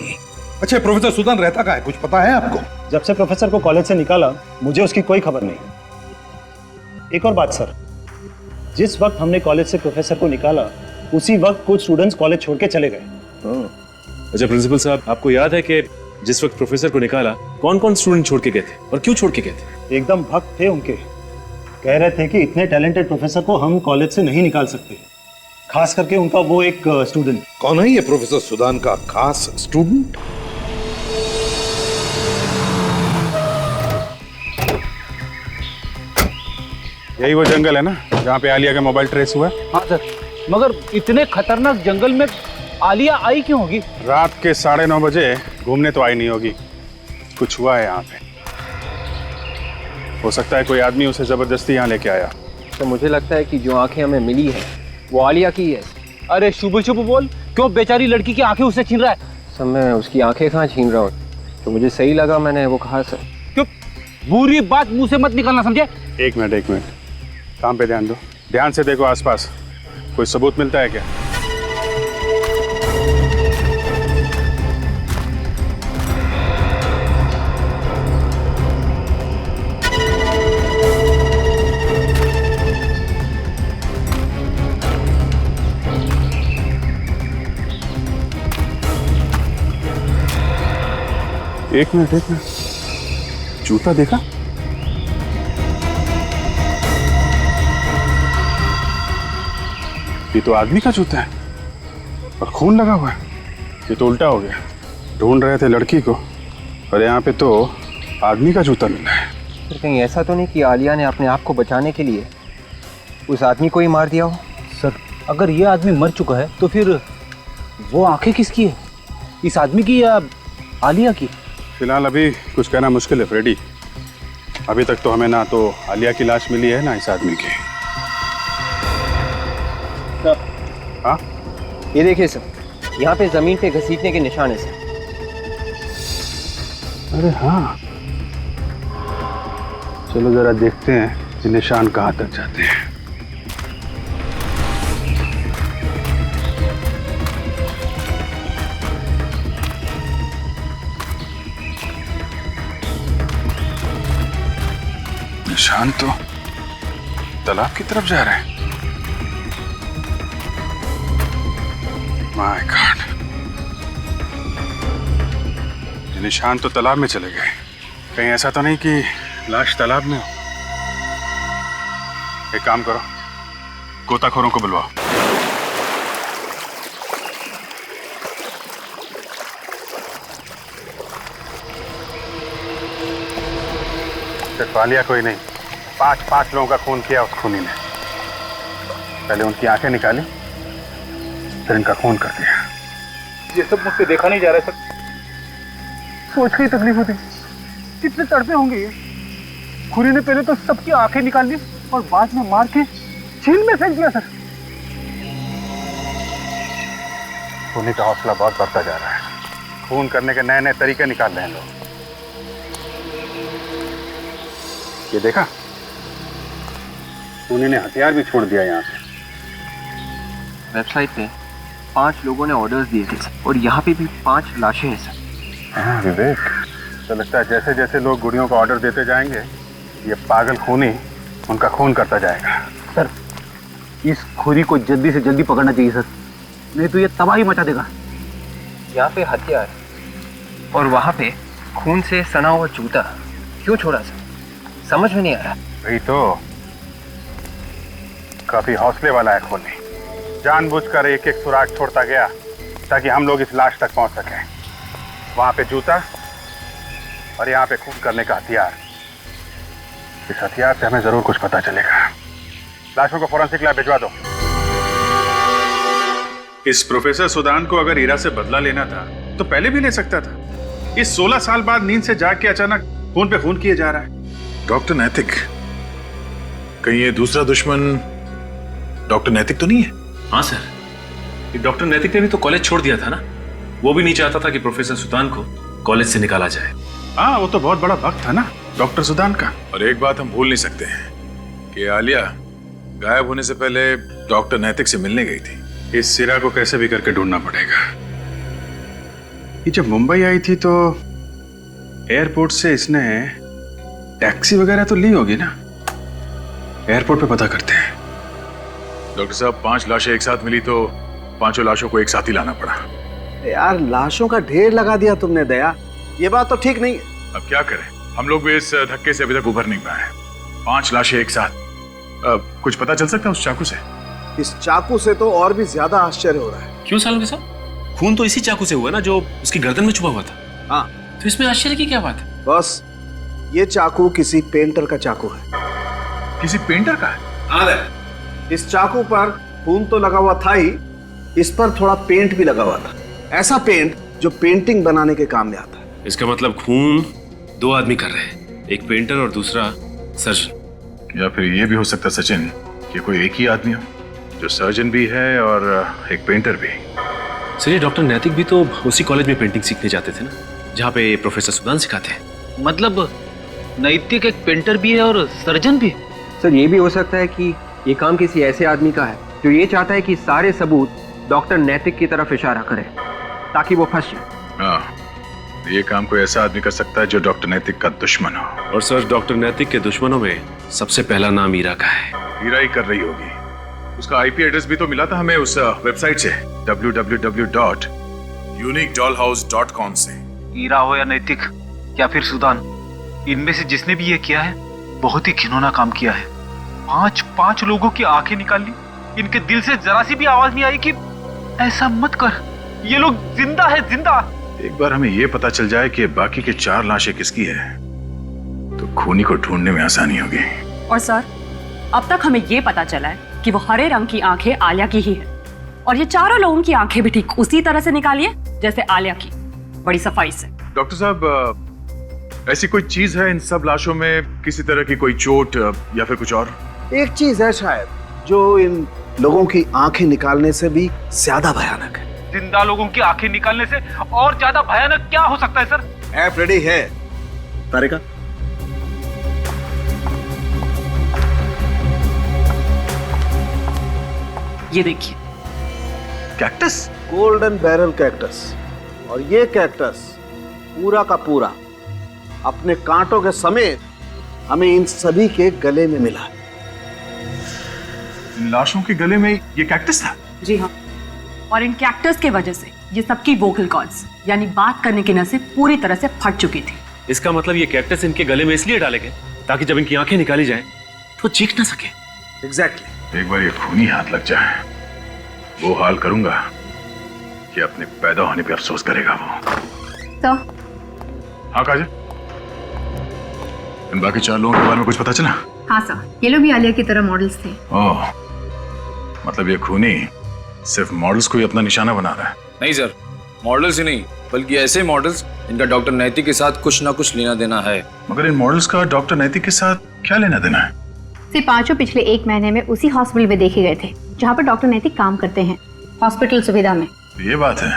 अच्छा, प्रोफेसर सुदान रहता कहाँ है, कुछ पता है आपको? जब से प्रोफेसर को कॉलेज से निकाला मुझे उसकी कोई खबर नहीं। एक और बात सर, जिस वक्त हमने कॉलेज से प्रोफेसर को निकाला उसी वक्त कुछ स्टूडेंट्स कॉलेज छोड़ के चले गए। अच्छा प्रिंसिपल साहब, आपको याद है कि जिस वक्त प्रोफेसर को निकाला कौन कौन स्टूडेंट छोड़ के गए थे और क्यों छोड़ के गए थे? एकदम भक्त थे उनके। कह रहे थे कि इतने टैलेंटेड प्रोफेसर को हम कॉलेज से नहीं निकाल सकते, खास करके उनका वो एक स्टूडेंट। कौन है ये प्रोफेसर सुदान का खास स्टूडेंट? यही वो जंगल है ना जहाँ पे आलिया का मोबाइल ट्रेस हुआ? हाँ सर, मगर इतने खतरनाक जंगल में आलिया आई क्यों होगी? रात के 9:30 बजे घूमने तो आई नहीं होगी, कुछ हुआ है यहाँ पे। हो सकता है कोई आदमी उसे जबरदस्ती यहाँ लेके आया। तो मुझे लगता है कि जो आंखें हमें मिली है वो आलिया की है। अरे शुभ शुभ बोल, क्यों बेचारी लड़की की आंखें उससे छीन रहा है? सर मैं उसकी आंखें कहाँ छीन रहा हूँ, तो मुझे सही लगा मैंने वो कहा सर। क्यों बुरी बात मुंह से मत निकालना, समझे? एक मिनट, काम पे ध्यान दो, ध्यान से देखो आसपास, कोई सबूत मिलता है क्या? एक मिनट, जूता देखा? ये तो आदमी का जूता है और खून लगा हुआ है। ये तो उल्टा हो गया, ढूंढ रहे थे लड़की को और यहाँ पे तो आदमी का जूता मिला है। तो कहीं ऐसा तो नहीं कि आलिया ने अपने आप को बचाने के लिए उस आदमी को ही मार दिया हो? सर अगर ये आदमी मर चुका है तो फिर वो आंखें किसकी है, इस आदमी की या आलिया की? फिलहाल अभी कुछ कहना मुश्किल है फ्रेडी। अभी तक तो हमें ना तो आलिया की लाश मिली है ना इस आदमी की। हाँ ये देखिए सर, यहाँ पे जमीन पे घसीटने के निशान है सर। अरे हाँ, चलो जरा देखते हैं ये निशान कहाँ तक जाते हैं। निशान तो तालाब की तरफ जा रहे हैं। माय गॉड, ये निशान तो तालाब में चले गए। कहीं ऐसा तो नहीं कि लाश तालाब में हो। एक काम करो, गोताखोरों को बुलवाओ। सिर्फ आलिया कोई नहीं, 5 लोगों का खून किया उस खूनी ने। पहले उनकी आंखें निकाली, फिर इनका खून कर दिया। ये सब मुझसे देखा नहीं जा रहा है सर। सोच के ही तकलीफ होती, कितने तड़पे होंगे ये। खूनी ने पहले तो सबकी आंखें निकाल ली और बाद में मार के झील में फेंक दिया सर। खूनी का हौसला बहुत बढ़ता जा रहा है। खून करने के नए नए तरीके निकाल रहे हैं लोग। ये देखा, खूनी ने हथियार भी छोड़ दिया यहाँ पे। वेबसाइट पे 5 लोगों ने ऑर्डर्स दिए थे और यहाँ पे भी 5 लाशें हैं सर। हाँ विवेक, तो लगता है जैसे जैसे लोग गुड़ियों का ऑर्डर देते जाएंगे, ये पागल खूनी उनका खून करता जाएगा। सर, इस खूनी को जल्दी से जल्दी पकड़ना चाहिए सर, नहीं तो ये तबाही मचा देगा। यहाँ पे हथियार और वहाँ पे खून से सना हुआ जूता क्यों छोड़ा सर? समझ में नहीं आ रहा। वही तो, काफी हौसले वाला है खूनी। जानबूझकर एक एक सुराग छोड़ता गया ताकि हम लोग इस लाश तक पहुंच सकें। वहां पे जूता और यहाँ पे खून करने का हथियार। इस हथियार से हमें जरूर कुछ पता चलेगा। लाशों को फोरेंसिक लैब भिजवा दो। इस प्रोफेसर सुदान को अगर ईरा से बदला लेना था तो पहले भी ले सकता था। इस 16 साल बाद नींद से जाग के अचानक खून पे खून किए जा रहा है। डॉक्टर नैतिक, कहीं ये दूसरा दुश्मन डॉक्टर नैतिक तो नहीं है? हाँ सर, डॉक्टर नैतिक ने भी तो कॉलेज छोड़ दिया था ना। वो भी नहीं चाहता था कि प्रोफेसर सुदान को कॉलेज से निकाला जाए। हाँ, वो तो बहुत बड़ा भक्त था ना डॉक्टर सुदान का। और एक बात हम भूल नहीं सकते हैं कि आलिया गायब होने से पहले डॉक्टर नैतिक से मिलने गई थी। इस सिरा को कैसे भी करके ढूंढना पड़ेगा। ये जब मुंबई आई थी तो एयरपोर्ट से इसने टैक्सी वगैरह तो ली होगी ना। एयरपोर्ट पे पता करते हैं। डॉक्टर साहब, 5 लाशें एक साथ मिली तो 5 लाशों को एक साथ ही लाना पड़ा। यार, लाशों का ढेर लगा दिया तुमने दया, ये बात तो ठीक नहीं है। अब क्या करें, हम लोग भी इस धक्के से अभी तक उभर नहीं पाए। 5 लाशें एक साथ। कुछ पता चल सकता है उस चाकू से? इस चाकू से तो और भी ज्यादा आश्चर्य हो रहा है। क्यों सालों के साहब? खून तो इसी चाकू से हुआ ना जो उसकी गर्दन में छुपा हुआ था। हाँ, तो इसमें आश्चर्य की क्या बात है? बस ये चाकू किसी पेंटर का चाकू है। किसी पेंटर का है? हाँ, इस चाकू पर खून तो लगा हुआ था ही, इस पर थोड़ा पेंट भी लगा हुआ था। ऐसा पेंट जो पेंटिंग बनाने के काम में आता है। इसका मतलब खून 2 आदमी कर रहे हैं, एक पेंटर और दूसरा सर्जन। या फिर ये भी हो सकता सचिन कि कोई एक ही आदमी हो जो सर्जन भी है और एक पेंटर भी। सर, ये डॉक्टर नैतिक भी तो उसी कॉलेज में पेंटिंग सीखने जाते थे ना, जहाँ पे प्रोफेसर सुदान सिखाते हैं। मतलब नैतिक एक पेंटर भी है और सर्जन भी? सर, ये भी हो सकता है कि ये काम किसी ऐसे आदमी का है जो ये चाहता है कि सारे सबूत डॉक्टर नैतिक की तरफ इशारा करें ताकि वो फंस जाए। हाँ, ये काम कोई ऐसा आदमी कर सकता है जो डॉक्टर नैतिक का दुश्मन हो। और सर, डॉक्टर नैतिक के दुश्मनों में सबसे पहला नाम ईरा का है। ईरा ही कर रही होगी। उसका आईपी एड्रेस भी तो मिला था हमें उस वेबसाइट से, www.uniquedollhouse.com से। ईरा हो या नैतिक या फिर सुदान, इनमें से जिसने भी ये किया है बहुत ही घिनौना काम किया है। 5 लोगों की आंखें निकाल ली। इनके दिल से जरा सी भी आवाज नहीं आई कि ऐसा मत कर, ये लोग जिंदा है, जिंदा। एक बार हमें ये पता चल जाए कि बाकी के 4 लाशें किसकी है तो खूनी को ढूंढने में आसानी होगी। और सर, अब तक हमें ये पता चला है कि वो हरे रंग की आंखें आलिया की ही है, और ये चारों लोगों की आंखें भी ठीक उसी तरह से निकाली है जैसे आलिया की, बड़ी सफाई से। डॉक्टर साहब, ऐसी कोई चीज है इन सब लाशों में, किसी तरह की कोई चोट या फिर कुछ और? एक चीज है शायद जो इन लोगों की आंखें निकालने से भी ज्यादा भयानक है। जिंदा लोगों की आंखें निकालने से और ज्यादा भयानक क्या हो सकता है सर? ऐप रेडी है तारिका? ये देखिए, कैक्टस, गोल्डन बैरल कैक्टस। और ये कैक्टस पूरा का पूरा अपने कांटों के समेत हमें इन सभी के गले में मिला। इन लाशों के गले में ये कैक्टस था? जी हाँ, और इन कैक्टस के वजह से ये सबकी वोकल कॉर्ड्स यानी बात करने की नसें पूरी तरह से फट चुकी थी। इसका मतलब ये कैक्टस इनके गले में इसलिए डाले गए ताकि जब इनकी आंखें निकाली जाएं तो चीख ना सके। एग्जैक्टली। एक बार ये खूनी हाथ लग जाए, वो हाल करूंगा कि अपने पैदा होने पे अफसोस करेगा वो। तो हाँ काजल, इन बाकी 4 लोगों के बारे में कुछ पता चला? हाँ सर, ये लोग भी आलिया की तरह मॉडल्स थे। ओह, मतलब ये खूनी सिर्फ मॉडल्स को ही अपना निशाना बना रहा है? नहीं सर, मॉडल्स ही नहीं बल्कि ऐसे मॉडल्स इनका डॉक्टर नैतिक के साथ कुछ ना कुछ लेना देना है। मगर इन मॉडल्स का डॉक्टर नैतिक के साथ क्या लेना देना है? से 5 पिछले 1 महीने में उसी हॉस्पिटल में देखे गए थे जहाँ पर डॉक्टर नैतिक काम करते हैं, हॉस्पिटल सुविधा में। ये बात है।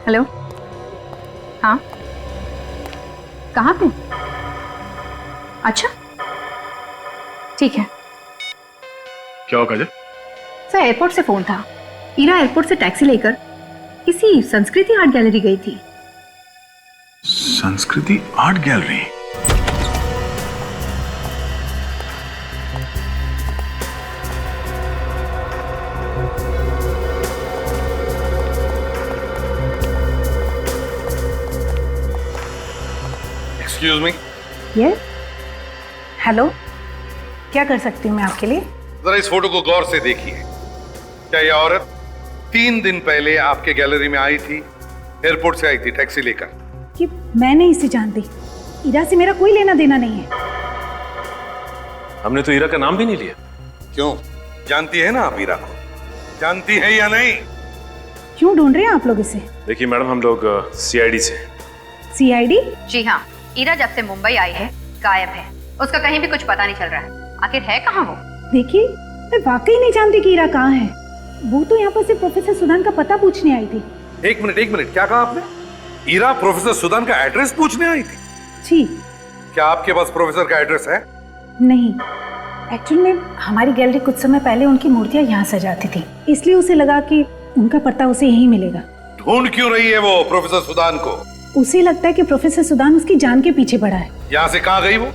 हेलो, हाँ, कहाँ पे? अच्छा, ठीक है। क्या हो काजल? सर, एयरपोर्ट से फोन था। ईरा एयरपोर्ट से टैक्सी लेकर किसी संस्कृति आर्ट गैलरी गई थी। संस्कृति art gallery? Excuse me. Yes, hello, क्या कर सकती हूँ मैं आपके लिए? जरा इस फोटो को गौर से देखिए। क्या यह औरत 3 दिन पहले आपके गैलरी में आई थी? एयरपोर्ट से आई थी टैक्सी लेकर। कि मैं नहीं इसे जानती। ईरा से मेरा कोई लेना देना नहीं है। हमने तो ईरा का नाम भी नहीं लिया। क्यों, जानती है ना आप ईरा को? जानती है या नहीं? क्यों ढूंढ रहे हैं आप लोग इसे? देखिए मैडम, हम लोग सीआईडी से। सीआईडी? जी हाँ, ईरा जब से मुंबई आई है गायब है। उसका कहीं भी कुछ पता नहीं चल रहा है। आखिर है कहाँ वो? देखिए, मैं वाकई नहीं जानती कि ईरा कहाँ है। वो तो यहाँ पर सिर्फ प्रोफेसर सुदान का पता पूछने आई थी। एक मिनट, क्या कहा आपने? ईरा प्रोफेसर सुदान का एड्रेस पूछने आई थी? जी। क्या आपके पास प्रोफेसर का एड्रेस है? नहीं, एक्चुअल में हमारी गैलरी कुछ समय पहले उनकी मूर्तियां यहाँ सजाती थी, इसलिए उसे लगा कि उनका पता उसे यहीं मिलेगा। ढूंढ क्यों रही है वो प्रोफेसर सुदान को? उसे लगता है कि प्रोफेसर सुदान उसकी जान के पीछे पड़ा है। यहाँ से कहाँ गई वो?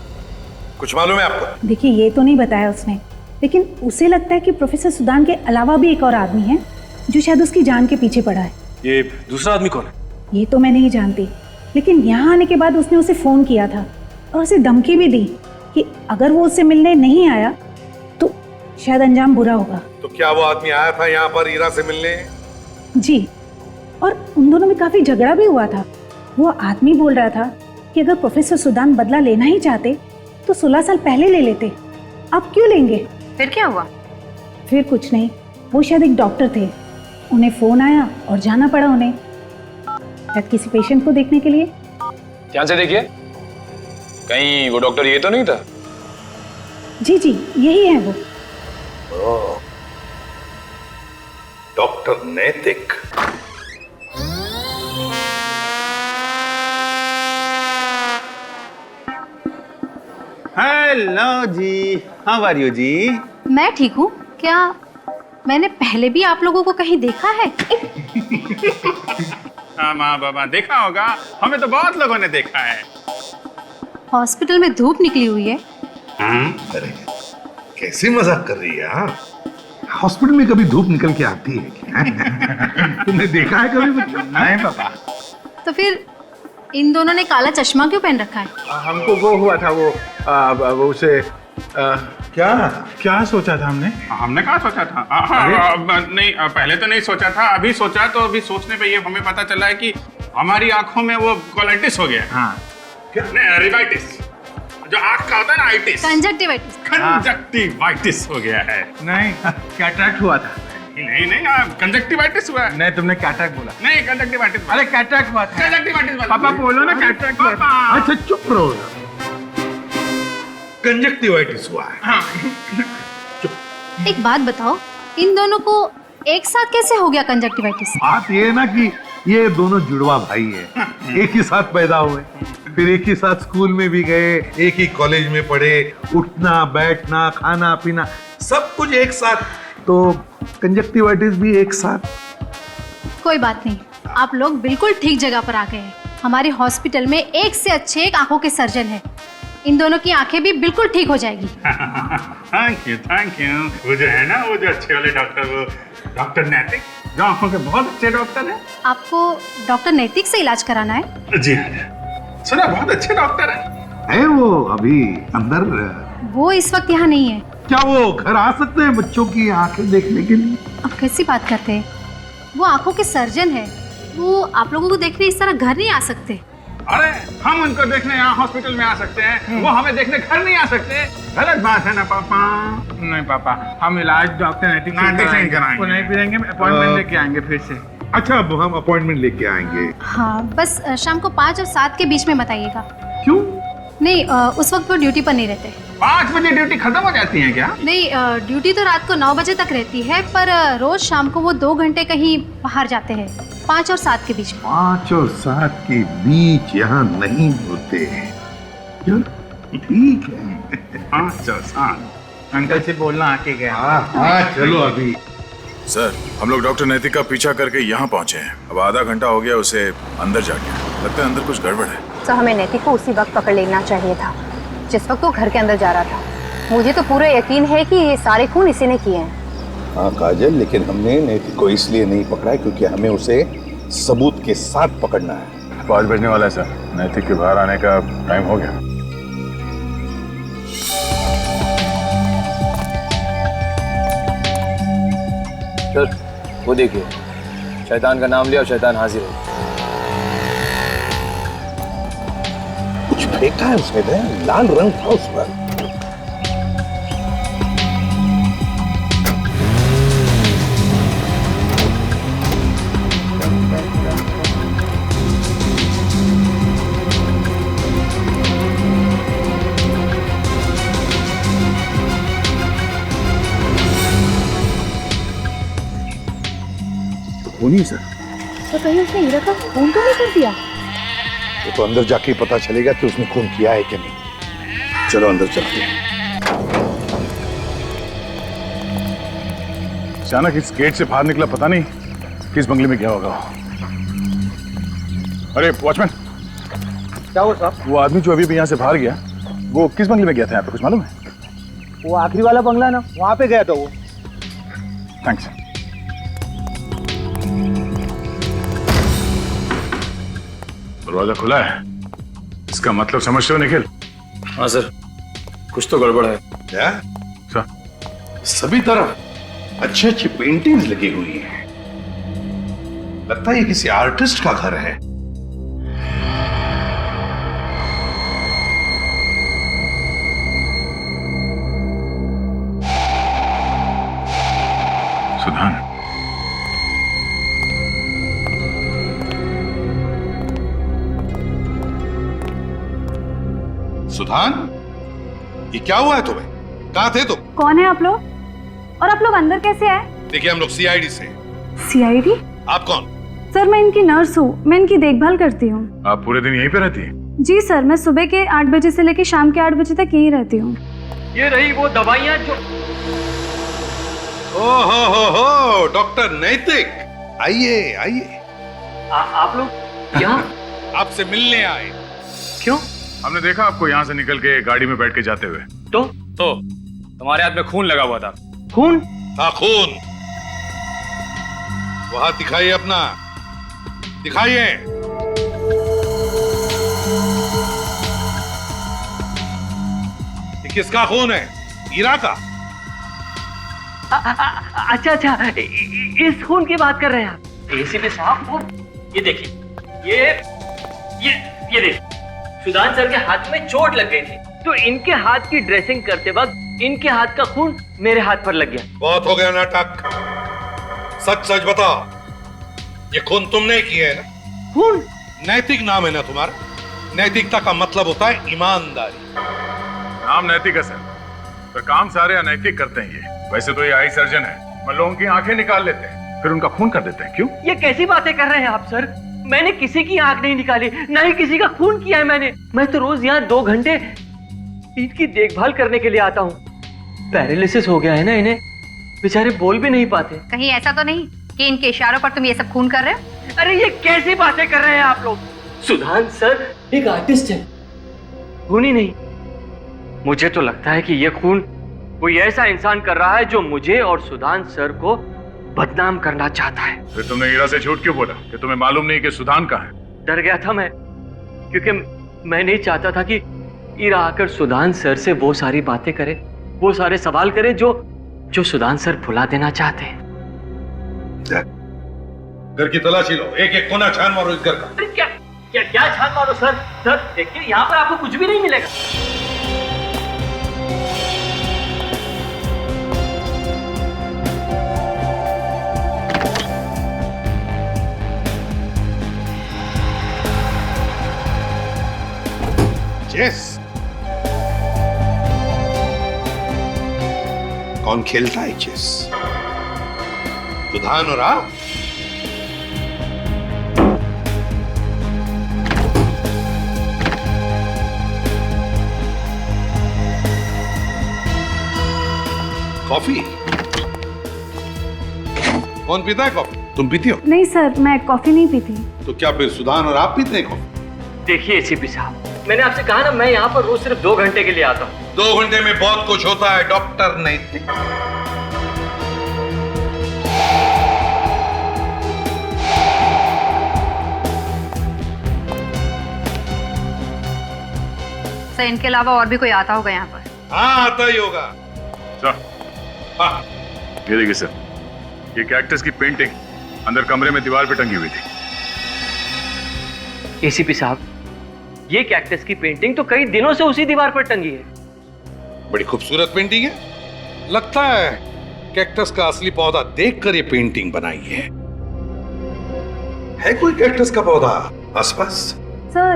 कुछ मालूम है आपको? देखिए, ये तो नहीं बताया उसने, लेकिन उसे लगता है कि प्रोफेसर सुदान के अलावा भी एक और आदमी है जो शायद उसकी जान के पीछे पड़ा है। ये दूसरा आदमी कौन है? ये तो मैं नहीं जानती, लेकिन यहाँ आने के बाद उसने उसे फोन किया था और उसे धमकी भी दी कि अगर वो उससे मिलने नहीं आया तो शायद अंजाम बुरा होगा। तो क्या वो आदमी आया था यहाँ पर ईरा से मिलने? जी, और उन दोनों में काफी झगड़ा भी हुआ था। वो आदमी बोल रहा था कि अगर प्रोफेसर सुदान बदला लेना ही चाहते तो 16 साल पहले ले लेते, अब क्यों लेंगे? फिर क्या हुआ? फिर कुछ नहीं, वो शायद एक डॉक्टर थे, उन्हें फोन आया और जाना पड़ा उन्हें, शायद किसी पेशेंट को देखने के लिए। ध्यान से देखिए, कहीं वो डॉक्टर ये तो नहीं था? जी जी, यही है वो। Doctor Naitik. Hello ji, how are you ji? मैं ठीक हूँ। क्या मैंने पहले भी आप लोगों को कहीं देखा है? हाँ माँ बाबा, देखा होगा, हमें तो बहुत लोगों ने देखा है। हॉस्पिटल में धूप निकली हुई है। अरे कैसे मजाक कर रही है? हाँ, हॉस्पिटल में कभी धूप निकल के आती है क्या? तुमने देखा है कभी? नहीं पापा। तो फिर इन दोनों ने काला चश्मा क्यों पहन रखा है? हमको वो हुआ था, वो उसे क्या सोचा था हमने? हमने कहाँ सोचा था? नहीं, पहले तो नहीं सोचा था, अभी सोचा, तो अभी सोचने पे ये हमें पता चला है कि हमारी आंखों में वो कोलाइटिस हो गया है। हाँ। क्या? नहीं, रिवाइटिस, जो आंख का होता है ना, आइटिस। कंजक्टिवाइटिस हो गया है। नहीं, कैटरैक्ट हुआ था। नहीं, कंजक्टिवाइटिस हुआ है। नहीं, तुमने कैटरैक्ट बोला। नहीं, कंजक्टिवाइटिस। अरे कैटरैक्ट हुआ था। कंजक्टिवाइटिस पापा बोलो ना, कैटरैक्ट हुआ था। अच्छा चुप रहो, कंजक्टिवाइटिस हुआ है। हाँ। एक बात बताओ, इन दोनों को एक साथ कैसे हो गया कंजक्टिवाइटिस? बात ये है ना कि ये दोनों जुड़वा भाई है, एक ही साथ पैदा हुए, फिर एक ही साथ स्कूल में भी गए, एक ही कॉलेज में पढ़े, उठना बैठना खाना पीना सब कुछ एक साथ, तो कंजक्टिवाइटिस भी एक साथ। कोई बात नहीं, आप लोग बिल्कुल ठीक जगह पर आ गए हैं। हमारे हॉस्पिटल में एक से अच्छे एक आंखों के सर्जन हैं। इन दोनों की आंखें भी बिल्कुल ठीक हो जाएगी। Thank you thank you. वो जो है ना, वो जो अच्छे वाले डॉक्टर, वो डॉक्टर नैतिक, जो आंखों के बहुत अच्छे डॉक्टर हैं। आपको डॉक्टर नैतिक से इलाज कराना है? जी हाँ, सुना बहुत अच्छे डॉक्टर है वो अभी अंदर? वो इस वक्त यहाँ नहीं है। क्या वो घर आ सकते हैं बच्चों की आंखें देखने के लिए? आप कैसी बात करते हैं? वो आंखों के सर्जन है, वो आप लोगों को देखने इस तरह घर नहीं आ सकते। अरे हम उनको देखने यहाँ हॉस्पिटल में आ सकते हैं, वो हमें देखने घर नहीं आ सकते। गलत बात है ना पापा? नहीं पापा, हम इलाज डॉक्टर नैतिक से ही कराएंगे। वो नहीं पिलेंगे, अपॉइंटमेंट लेके आएंगे फिर से। अच्छा, अब हम अपॉइंटमेंट लेके आएंगे। हाँ, बस शाम को 5 और 7 के बीच में बताइएगा। क्यों? नहीं, उस वक्त वो ड्यूटी पर नहीं रहते। 5 बजे ड्यूटी खत्म हो जाती है क्या? नहीं, ड्यूटी तो रात को 9 बजे तक रहती है, पर रोज शाम को वो 2 घंटे कहीं बाहर जाते हैं, 5 और 7 के बीच में। 5 और 7 के बीच यहाँ नहीं होते। ठीक है। 5 और 7 अंकल से बोलना आके गया। हाँ चलो अभी। सर, हम लोग डॉक्टर नैतिक का पीछा करके यहाँ पहुँचे हैं। अब आधा घंटा हो गया उसे अंदर जाके, लगता है अंदर कुछ गड़बड़ है। तो हमें नैतिक को उसी वक्त पकड़ लेना चाहिए था जिस वक्त वो घर के अंदर जा रहा था। मुझे तो पूरा यकीन है कि ये सारे खून इसी ने किए हैं। हाँ काजल, लेकिन हमने नैतिक को इसलिए नहीं पकड़ा है क्योंकि हमें उसे सबूत के साथ पकड़ना है। 5 बजने वाला है सर, नैतिक के बाहर आने का टाइम हो गया। सर, वो देखिए, शैतान का नाम लिया और शैतान हाजिर हो। कुछ फेंका है उसने, लाल रंग था उस पर। नहीं सर, तो कहीं उसने हीरा का खून तो नहीं कर दिया? वो तो अंदर जाके पता चलेगा कि उसने खून किया है कि नहीं। चलो अंदर चलते हैं। अचानक इस गेट से बाहर निकला, पता नहीं किस बंगले में गया होगा। अरे वॉचमैन, क्या हुआ साहब? वो आदमी जो अभी भी यहाँ से बाहर गया, वो किस बंगले में गया था? यहाँ पे कुछ मालूम है? वो आखिरी वाला बंगला ना, वहाँ पे गया था वो। थैंक्स। दरवाजा खुला है, इसका मतलब समझते हो निखिल? हाँ सर, कुछ तो गड़बड़ है। क्या सर? सभी तरफ अच्छी अच्छी पेंटिंग्स लगी हुई हैं। लगता है ये किसी आर्टिस्ट का घर है। सुधान, सुधान, ये क्या हुआ है तुम्हें? कहाँ थे तुम? कौन है आप लोग? और आप लोग अंदर कैसे आए? देखिए, हम लोग सीआईडी से। सीआईडी? आप कौन? सर, मैं इनकी नर्स हूँ, मैं इनकी देखभाल करती हूँ। आप पूरे दिन यहीं पे रहती हैं? जी सर, मैं सुबह के 8 बजे से लेकर शाम के 8 बजे तक यहीं रहती हूँ। ये रही वो दवाइयाँ जो... ओहो, डॉक्टर नैतिक, आइए आइए। आप लोग यहाँ? आपसे मिलने आए। क्यों? हमने देखा आपको यहाँ से निकल के गाड़ी में बैठ के जाते हुए। तो तुम्हारे हाथ में खून लगा हुआ था। खून? हाँ, खून। वो हाथ दिखाइए अपना, दिखाइए। ये किसका खून है? हीरा का? अच्छा, इस खून की बात कर रहे हैं आप? एसीपी साहब, वो ये देखिए, ये देखिए, सुधान सर के हाथ में चोट लग गई थी, तो इनके हाथ की ड्रेसिंग करते वक्त इनके हाथ का खून मेरे हाथ पर लग गया। बहुत हो गया नाटक, सच सच बताओ, ये खून तुमने किया है ना? खून? नैतिक नाम है ना तुम्हारा? नैतिकता का मतलब होता है ईमानदारी। नाम नैतिक है सर, पर काम सारे अनैतिक करते हैं ये। वैसे तो ये आई सर्जन है, पर लोगों की आंखें निकाल लेते हैं, फिर उनका खून कर देते हैं। क्यों? ये कैसी बातें कर रहे हैं आप सर? मैंने किसी की आंख नहीं निकाली, ना ही किसी का खून किया है मैंने। मैं तो रोज यहाँ 2 घंटे इनकी देखभाल करने के लिए आता हूँ। पैरालिसिस हो गया है ना इन्हें, बेचारे बोल भी नहीं पाते। कहीं ऐसा तो नहीं कि इनके इशारों पर तुम ये सब खून कर रहे हो? अरे ये कैसी बातें कर रहे हैं आप लोग? सुधान सर एक आर्टिस्ट है, खून ही नहीं मुझे तो लगता है कि ये खून कोई ऐसा इंसान कर रहा है जो मुझे और सुधान सर को बदनाम करना चाहता है। फिर तुमने ईरा से झूठ क्यों बोला कि तुम्हें मालूम नहीं कि सुधान कहाँ है? डर गया था मैं, क्योंकि मैं नहीं चाहता था कि ईरा आकर सुधान सर से वो सारी बातें करे, वो सारे सवाल करे जो सुधान सर भुला देना चाहते हैं। घर की तलाशी लो, एक एक कोना छान मारो इस घर का। अरे क्या छान मारो सर? सर देखिए, यहाँ पर आपको कुछ भी नहीं मिलेगा। चेस कौन खेलता है चेस? सुधान और आप? कॉफी कौन पीता है कॉफी? तुम पीती हो? नहीं सर, मैं कॉफी नहीं पीती। तो क्या फिर सुधान और आप पीते हैं कॉफी? देखिए एसीपी साहब, मैंने आपसे कहा ना, मैं यहाँ पर रोज सिर्फ 2 घंटे के लिए आता हूँ। 2 घंटे में बहुत कुछ होता है डॉक्टर नैतिक। सर इनके अलावा और भी कोई आता होगा यहाँ पर? हाँ, आता ही होगा। सर, ये देखिए सर, ये कैक्टस की पेंटिंग अंदर कमरे में दीवार पे टंगी हुई थी। एसीपी साहब, ये कैक्टस की पेंटिंग तो कई दिनों से उसी दीवार पर टंगी है। बड़ी खूबसूरत पेंटिंग है। लगता है कैक्टस का असली पौधा देखकर ये पेंटिंग बनाई है कोई कैक्टस का पौधा आसपास? सर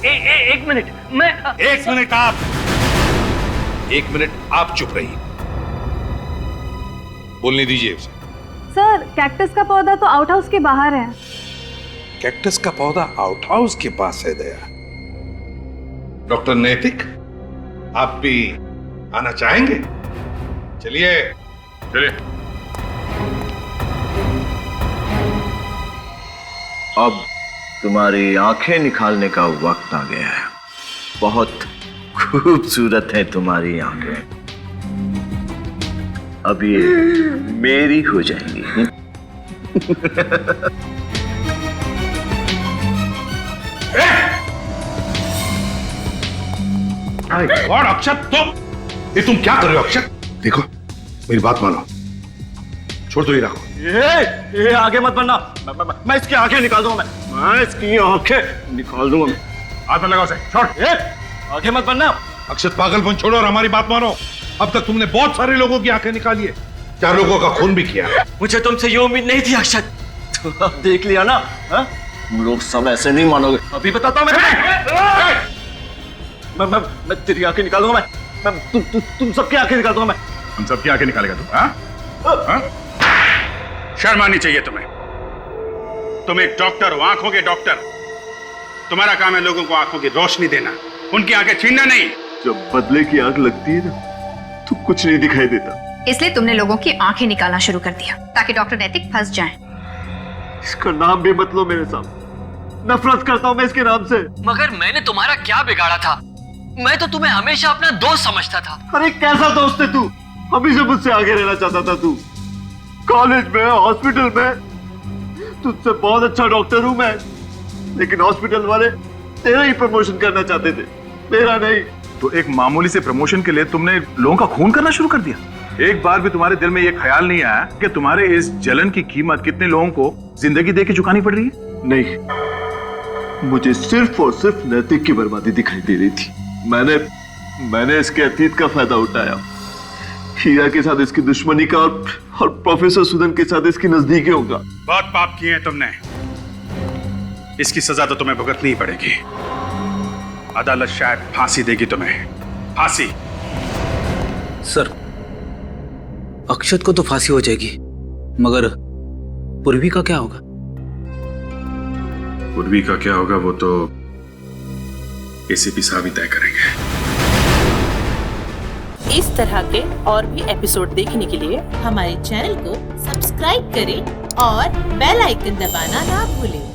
एक मिनट, मैं 1 मिनट आप 1 मिनट आप चुप रहिए, बोलने दीजिए उसे। सर, कैक्टस का पौधा तो आउट हाउस के बाहर है। कैक्टस का पौधा आउट हाउस के पास है दया। डॉक्टर नैतिक, आप भी आना चाहेंगे? चलिए चलिए। अब तुम्हारी आंखें निकालने का वक्त आ गया है। बहुत खूबसूरत है तुम्हारी आंखें, अब ये मेरी हो जाएंगी। और अक्षत, ये तुम क्या कर रहे हो अक्षत? देखो मेरी बात मानो, छोड़ दो ये रखो। ये आगे मत बढ़ना, मैं इसकी आंखें निकाल दूंगा, मैं इसकी आंखें निकाल दूंगा। हाथ में लगाओ से, छोड़। आगे मत बढ़ना। अक्षत पागलपन छोड़ो और हमारी बात मानो। अब तक तुमने बहुत सारे लोगों की आंखें निकाली है, 4 लोगों का खून भी किया। मुझे तुमसे ये उम्मीद नहीं थी अक्षत, तो अब देख लिया ना, तुम लोग सब ऐसे नहीं मानोगे। अभी बताता हूं मैं तेरी आंखें निकाल दूंगा, मैं तुम सबकी आंखें निकाल दूंगा। हम सबकी आंखें निकालेगा तू? हाँ? शर्म आनी चाहिए तुम्हें। तुम एक डॉक्टर हो, आंखों के डॉक्टर। तुम्हारा काम है लोगों को आंखों की रोशनी देना, उनकी आंखें छीनना नहीं। जब बदले की आंख लगती है ना, तो कुछ नहीं दिखाई देता। इसलिए तुमने लोगों की आंखें निकालना शुरू कर दिया ताकि डॉक्टर नैतिक फंस जाएं। इसका नाम भी मत लो मेरे सामने, नफरत करता हूं मैं इसके नाम से। मगर मैंने तुम्हारा क्या बिगाड़ा था? मैं तो तुम्हें हमेशा अपना दोस्त समझता था। अरे कैसा दोस्त है तू? हमेशा मुझसे आगे रहना चाहता था तू। कॉलेज में, हॉस्पिटल में तुझसे बहुत अच्छा डॉक्टर हूं मैं, लेकिन हॉस्पिटल वाले तेरा ही प्रमोशन करना चाहते थे, मेरा नहीं। तो एक मामूली से प्रमोशन के लिए तुमने लोगों का खून करना शुरू कर दिया? एक बार भी तुम्हारे दिल में यह ख्याल नहीं आया कि तुम्हारे इस जलन की कीमत कितने लोगों को जिंदगी देके चुकानी पड़ रही है? नहीं, मुझे सिर्फ और सिर्फ नैतिक की बर्बादी दिखाई दे रही थी। मैंने इसके अतीत का फायदा उठाया, हीरा के साथ इसकी दुश्मनी का और प्रोफेसर सुदन के साथ इसकी नजदीकियों का। बहुत पाप किए हैं तुमने, इसकी सजा तो तुम्हें भुगतनी ही पड़ेगी। अदालत शायद फांसी देगी तुम्हें, फांसी। सर, अक्षत को तो फांसी हो जाएगी, मगर पूर्वी का क्या होगा? पूर्वी का क्या होगा वो तो एसीपी साहब ही तय करेंगे। इस तरह के और भी एपिसोड देखने के लिए हमारे चैनल को सब्सक्राइब करें और बेल आइकन दबाना ना भूलें।